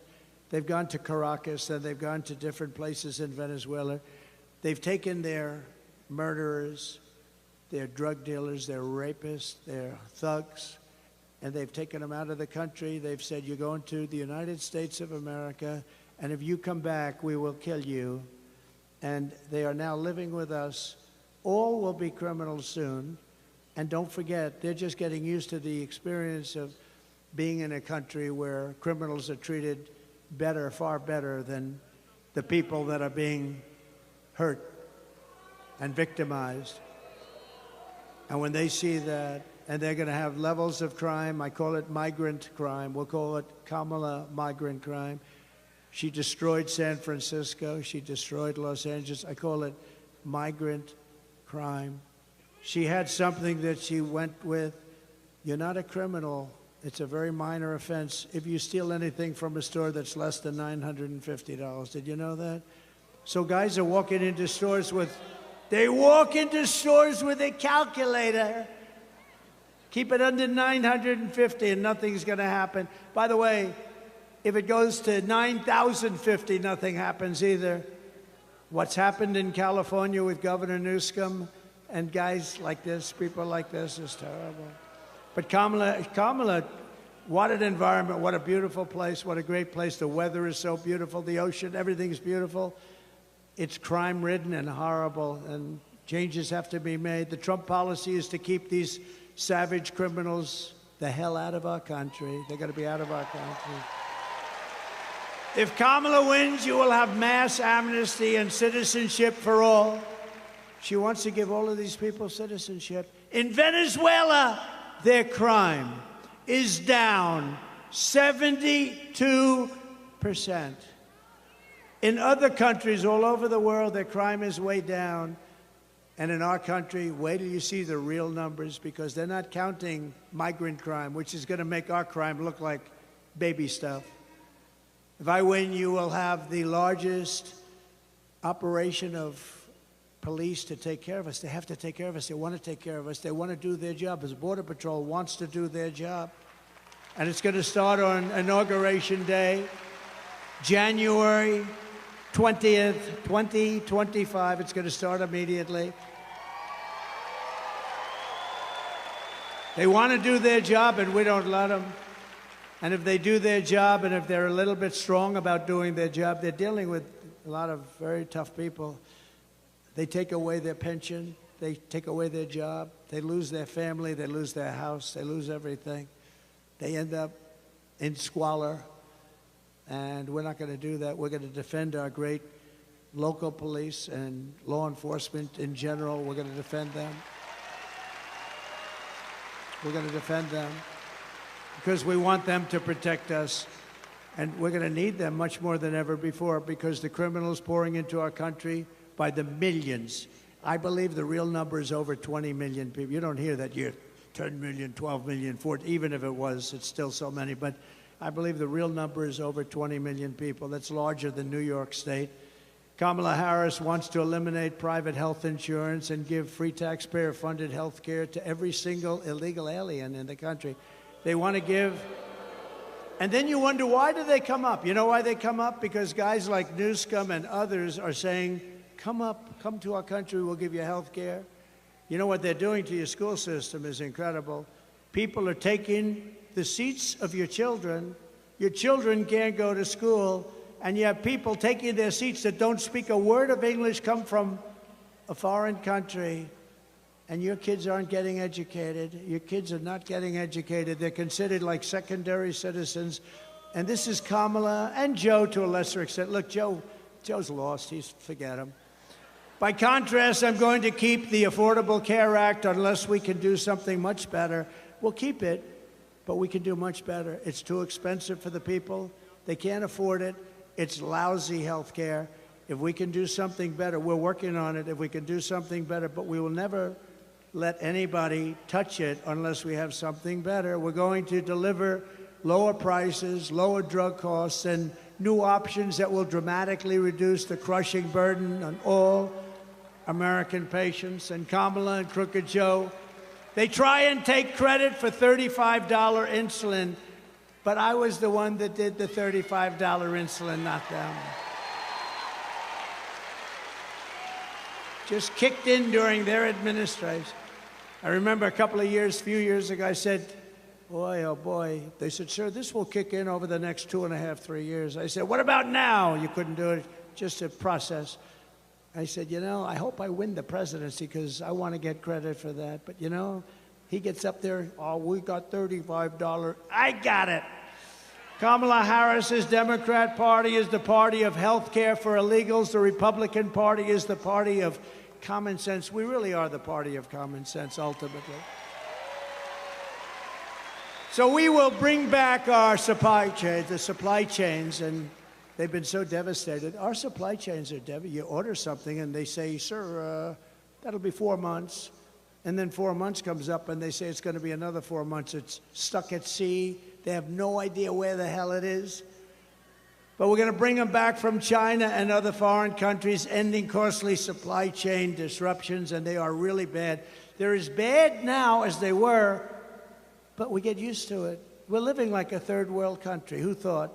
Speaker 1: They've gone to Caracas, and they've gone to different places in Venezuela. They've taken their murderers, their drug dealers, their rapists, their thugs, and they've taken them out of the country. They've said, you're going to the United States of America, and if you come back, we will kill you. And they are now living with us. All will be criminals soon. And don't forget, they're just getting used to the experience of being in a country where criminals are treated better, far better than the people that are being hurt and victimized. And when they see that, and they're going to have levels of crime, I call it migrant crime. We'll call it Kamala migrant crime. She destroyed San Francisco. She destroyed Los Angeles. I call it migrant crime. She had something that she went with. You're not a criminal. It's a very minor offense if you steal anything from a store that's less than $950. Did you know that? So guys are walking into stores with, they walk into stores with a calculator. Keep it under $950 and nothing's going to happen. By the way, if it goes to $9,050, nothing happens either. What's happened in California with Governor Newsom and guys like this, people like this, is terrible. But Kamala, what an environment, what a beautiful place, what a great place. The weather is so beautiful, the ocean, everything's beautiful. It's crime-ridden and horrible, and changes have to be made. The Trump policy is to keep these savage criminals the hell out of our country. They're going to be out of our country. If Kamala wins, you will have mass amnesty and citizenship for all. She wants to give all of these people citizenship. In Venezuela, their crime is down 72%. In other countries all over the world, their crime is way down. And in our country, wait till you see the real numbers, because they're not counting migrant crime, which is going to make our crime look like baby stuff. If I win, you will have the largest operation of police to take care of us. They have to take care of us. They want to take care of us. They want to do their job. As Border Patrol wants to do their job. And it's going to start on Inauguration Day, January 20th, 2025. It's going to start immediately. They want to do their job, and we don't let them. And if they do their job, and if they're a little bit strong about doing their job, they're dealing with a lot of very tough people. They take away their pension. They take away their job. They lose their family. They lose their house. They lose everything. They end up in squalor. And we're not going to do that. We're going to defend our great local police and law enforcement in general. We're going to defend them. We're going to defend them because we want them to protect us. And we're going to need them much more than ever before, because the criminals pouring into our country by the millions. I believe the real number is over 20 million people. You don't hear that yet. 10 million, 12 million, 14, even if it was, it's still so many. But I believe the real number is over 20 million people. That's larger than New York State. Kamala Harris wants to eliminate private health insurance and give free taxpayer-funded health care to every single illegal alien in the country. They want to give... And then you wonder, why do they come up? You know why they come up? Because guys like Newsom and others are saying, come to our country, we'll give you health care. You know what they're doing to your school system is incredible. People are taking the seats of your children. Your children can't go to school, and you have people taking their seats that don't speak a word of English, come from a foreign country, and your kids aren't getting educated. Your kids are not getting educated. They're considered like secondary citizens. And this is Kamala and Joe to a lesser extent. Look, Joe's lost. Forget him. By contrast, I'm going to keep the Affordable Care Act unless we can do something much better. We'll keep it, but we can do much better. It's too expensive for the people. They can't afford it. It's lousy health care. If we can do something better, we're working on it. If we can do something better, but we will never let anybody touch it unless we have something better. We're going to deliver lower prices, lower drug costs, and new options that will dramatically reduce the crushing burden on all American patients. And Kamala and Crooked Joe, they try and take credit for $35 insulin, but I was the one that did the $35 insulin, not them. Just kicked in during their administration. I remember a few years ago, I said, Boy, oh boy. They said, sir, this will kick in over the next 2.5, 3 years. I said, what about now? You couldn't do it, just a process. I said, you know, I hope I win the presidency because I want to get credit for that. But, you know, he gets up there, oh, we got $35. I got it. Kamala Harris's Democrat Party is the party of health care for illegals. The Republican Party is the party of common sense. We really are the party of common sense, ultimately. So we will bring back our supply chains, the supply chains, and they've been so devastated. Our supply chains are devastated. You order something and they say, sir, that'll be 4 months. And then 4 months comes up and they say it's going to be another 4 months. It's stuck at sea. They have no idea where the hell it is. But we're going to bring them back from China and other foreign countries, ending costly supply chain disruptions, and they are really bad. They're as bad now as they were, but we get used to it. We're living like a third world country. Who thought?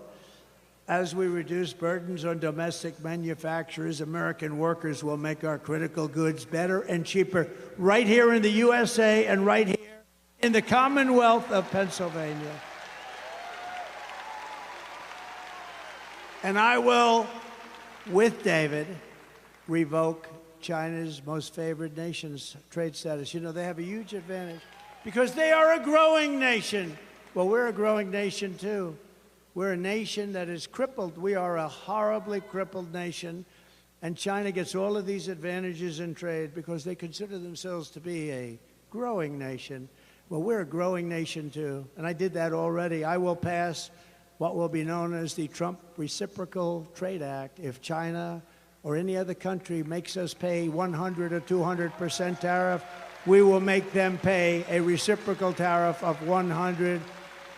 Speaker 1: As we reduce burdens on domestic manufacturers, American workers will make our critical goods better and cheaper right here in the USA and right here in the Commonwealth of Pennsylvania. And I will, with David, revoke China's most favored nation's trade status. You know, they have a huge advantage because they are a growing nation. Well, we're a growing nation, too. We're a nation that is crippled. We are a horribly crippled nation. And China gets all of these advantages in trade because they consider themselves to be a growing nation. Well, we're a growing nation, too. And I did that already. I will pass what will be known as the Trump Reciprocal Trade Act. If China or any other country makes us pay 100 or 200% tariff, we will make them pay a reciprocal tariff of 100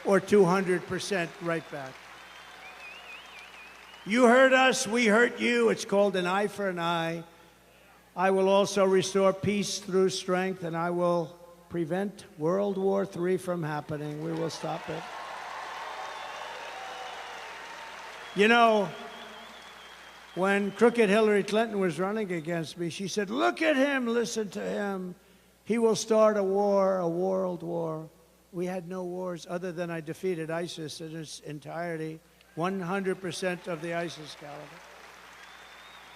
Speaker 1: or 200% right back. You hurt us, we hurt you. It's called an eye for an eye. I will also restore peace through strength, and I will prevent World War III from happening. We will stop it. You know, when crooked Hillary Clinton was running against me, she said, look at him, listen to him. He will start a war, a world war. We had no wars other than I defeated ISIS in its entirety, 100% of the ISIS caliber.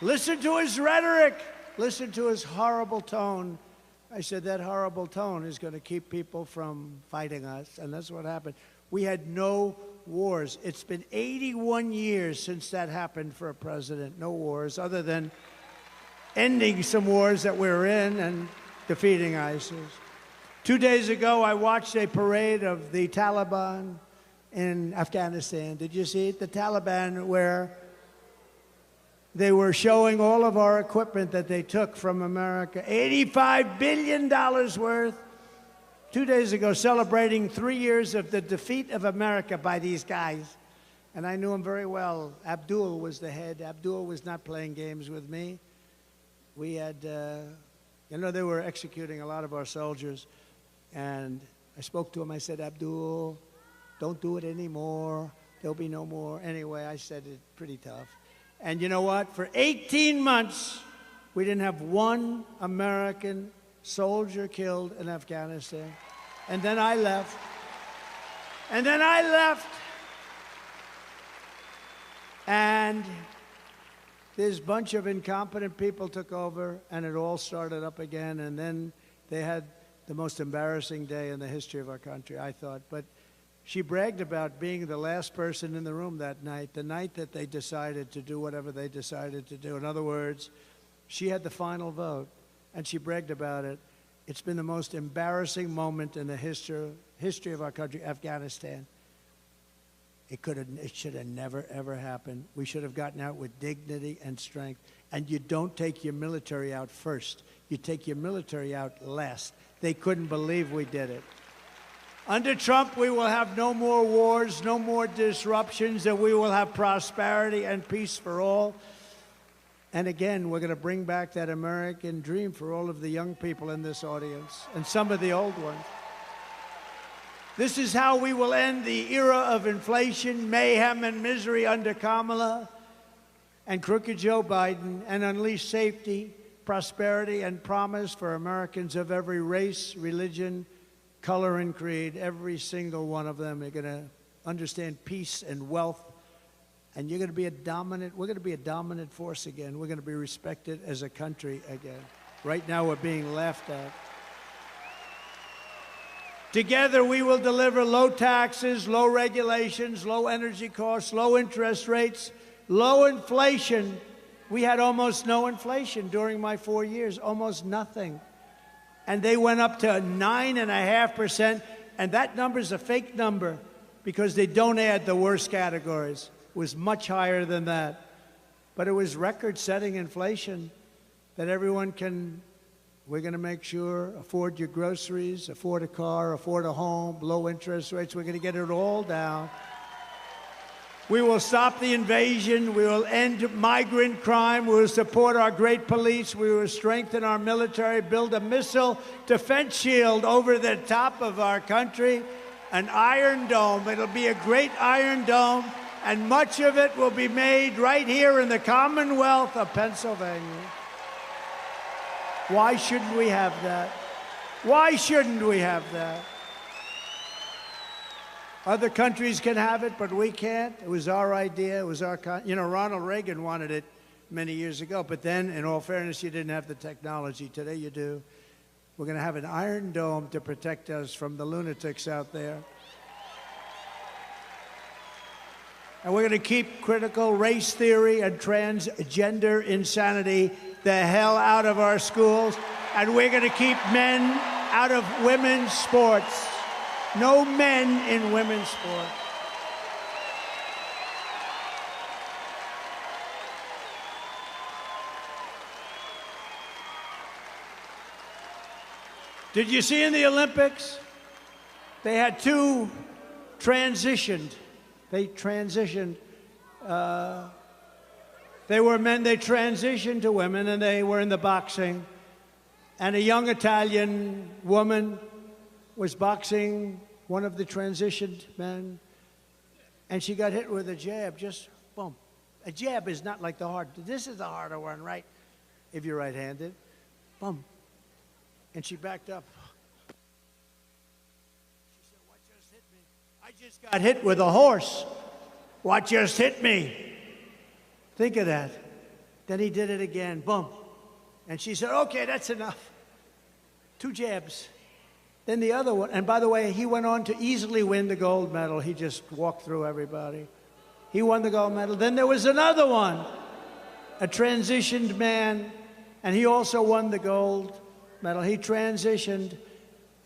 Speaker 1: Listen to his rhetoric. Listen to his horrible tone. I said that horrible tone is going to keep people from fighting us, and that's what happened. We had no wars. It's been 81 years since that happened for a president. No wars other than ending some wars that we're in and defeating ISIS. 2 days ago, I watched a parade of the Taliban in Afghanistan. Did you see it? The Taliban, where they were showing all of our equipment that they took from America, $85 billion worth. 2 days ago, celebrating 3 years of the defeat of America by these guys. And I knew him very well. Abdul was the head. Abdul was not playing games with me. We had, you know, they were executing a lot of our soldiers. And I spoke to him. I said, Abdul, don't do it anymore. There'll be no more. Anyway, I said it pretty tough. And you know what? For 18 months, we didn't have one American soldier killed in Afghanistan. And then I left. And then I left. And this bunch of incompetent people took over, and it all started up again. And then they had the most embarrassing day in the history of our country, I thought. But she bragged about being the last person in the room that night, the night that they decided to do whatever they decided to do. In other words, she had the final vote, and she bragged about it. It's been the most embarrassing moment in the history of our country, Afghanistan. It should have never, ever happened. We should have gotten out with dignity and strength. And you don't take your military out first. You take your military out last. They couldn't believe we did it. Under Trump, we will have no more wars, no more disruptions, and we will have prosperity and peace for all. And again, we're going to bring back that American dream for all of the young people in this audience and some of the old ones. This is how we will end the era of inflation, mayhem, and misery under Kamala and crooked Joe Biden, and unleash safety, prosperity, and promise for Americans of every race, religion, color and creed, every single one of them are going to understand peace and wealth. And you're going to be we're going to be a dominant force again. We're going to be respected as a country again. Right now, we're being laughed at. Together, we will deliver low taxes, low regulations, low energy costs, low interest rates, low inflation. We had almost no inflation during my 4 years, almost nothing. And they went up to 9.5%, and that number is a fake number because they don't add the worst categories. It was much higher than that. But it was record-setting inflation that everyone can, we're going to make sure, afford your groceries, afford a car, afford a home, low interest rates. We're going to get it all down. We will stop the invasion. We will end migrant crime. We will support our great police. We will strengthen our military, build a missile defense shield over the top of our country, an Iron Dome. It'll be a great Iron Dome, and much of it will be made right here in the Commonwealth of Pennsylvania. Why shouldn't we have that? Why shouldn't we have that? Other countries can have it, but we can't. It was our idea. It was our, Ronald Reagan wanted it many years ago. But then, in all fairness, you didn't have the technology. Today you do. We're going to have an Iron Dome to protect us from the lunatics out there. And we're going to keep critical race theory and transgender insanity the hell out of our schools. And we're going to keep men out of women's sports. No men in women's sport. Did you see in the Olympics? They had two transitioned. They transitioned. They were men, they transitioned to women, and they were in the boxing. And a young Italian woman was boxing one of the transitioned men, and she got hit with a jab, just boom. A jab is not like the hard. This is the harder one, right? If you're right-handed, boom. And she backed up. She said, "What just hit me? I just got hit with a horse. What just hit me?" Think of that. Then he did it again, boom. And she said, "Okay, that's enough." 2 jabs. Then the other one, and by the way, he went on to easily win the gold medal. He just walked through everybody. He won the gold medal. Then there was another one, a transitioned man, and he also won the gold medal. He transitioned,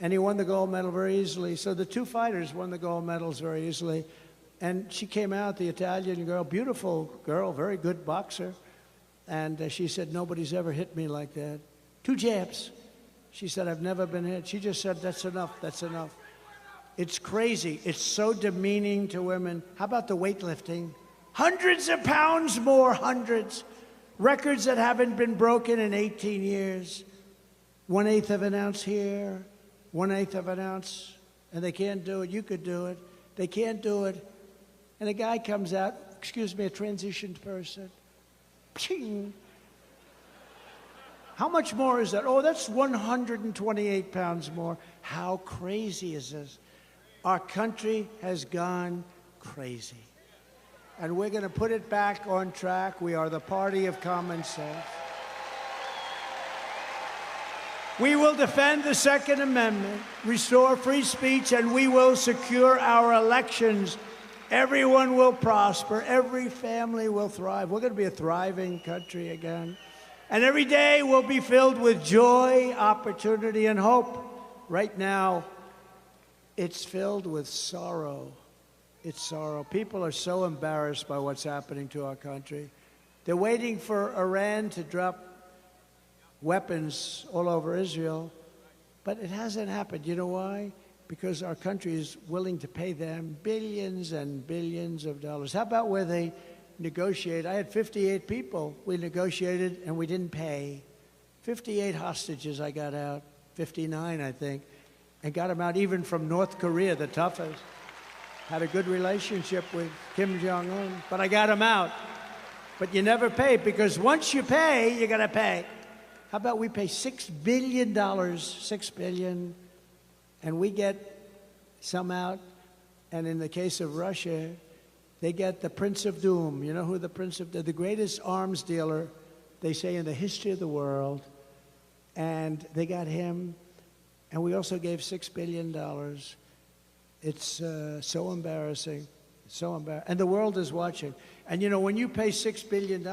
Speaker 1: and he won the gold medal very easily. So the 2 fighters won the gold medals very easily. And she came out, the Italian girl, beautiful girl, very good boxer. And she said, "Nobody's ever hit me like that. 2 jabs." She said, "I've never been hit." She just said, "That's enough, that's enough." It's crazy. It's so demeaning to women. How about the weightlifting? Hundreds of pounds more, hundreds. Records that haven't been broken in 18 years. 1/8 of an ounce here, 1/8 of an ounce, and they can't do it. You could do it. They can't do it. And a guy comes out, excuse me, a transitioned person. Ping. How much more is that? Oh, that's 128 pounds more. How crazy is this? Our country has gone crazy. And we're going to put it back on track. We are the party of common sense. We will defend the Second Amendment, restore free speech, and we will secure our elections. Everyone will prosper. Every family will thrive. We're going to be a thriving country again. And every day will be filled with joy, opportunity, and hope. Right now, it's filled with sorrow. It's sorrow. People are so embarrassed by what's happening to our country. They're waiting for Iran to drop weapons all over Israel, but it hasn't happened. You know why? Because our country is willing to pay them billions and billions of dollars. How about where they negotiate? I had 58 people we negotiated and we didn't pay. 58 hostages I got out, 59 I think, and got them out even from North Korea, the toughest. Had a good relationship with Kim Jong-un, but I got them out. But you never pay, because once you pay, you gotta pay. How about we pay $6 billion, $6 billion, and we get some out. And in the case of Russia, they get the Prince of Doom. You know who the Prince of Doom, the greatest arms dealer, they say, in the history of the world. And they got him. And we also gave $6 billion. It's so embarrassing, so embarrassing. And the world is watching. And you know, when you pay $6 billion,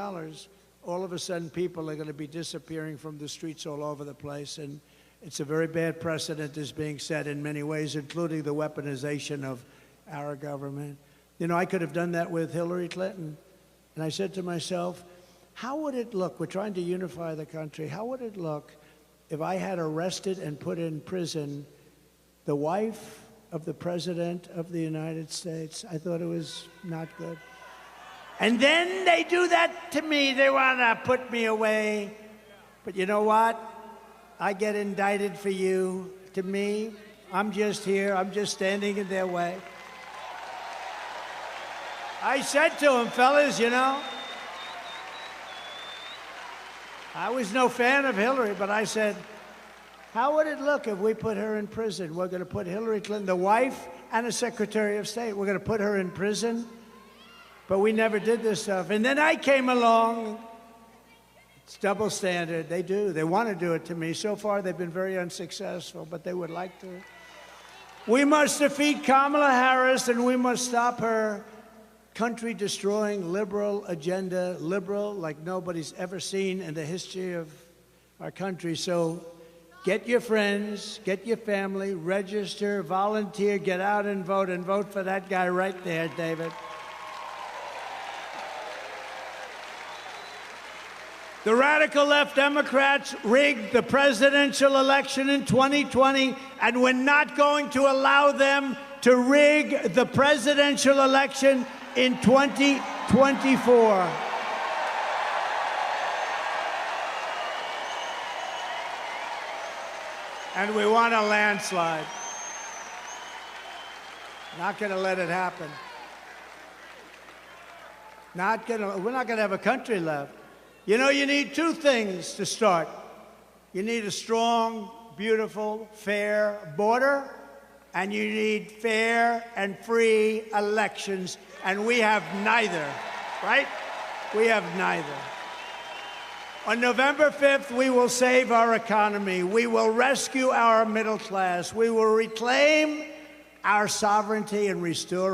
Speaker 1: all of a sudden people are going to be disappearing from the streets all over the place. And it's a very bad precedent is being set in many ways, including the weaponization of our government. You know, I could have done that with Hillary Clinton. And I said to myself, how would it look? We're trying to unify the country. How would it look if I had arrested and put in prison the wife of the President of the United States? I thought it was not good. And then they do that to me. They want to put me away. But you know what? I get indicted for you. To me, I'm just here. I'm just standing in their way. I said to them, fellas, you know, I was no fan of Hillary, but I said, how would it look if we put her in prison? We're going to put Hillary Clinton, the wife and a Secretary of State, we're going to put her in prison. But we never did this stuff. And then I came along. It's double standard. They do. They want to do it to me. So far, they've been very unsuccessful, but they would like to. We must defeat Kamala Harris, and we must stop her country-destroying liberal agenda, liberal like nobody's ever seen in the history of our country. So get your friends, get your family, register, volunteer, get out and vote for that guy right there, David. The radical left Democrats rigged the presidential election in 2020, and we're not going to allow them to rig the presidential election in 2024. And we want a landslide. Not going to let it happen. We're not going to have a country left. You know, you need two things to start. You need a strong, beautiful, fair border, and you need fair and free elections, and we have neither, right? We have neither. On November 5th, we will save our economy. We will rescue our middle class. We will reclaim our sovereignty and restore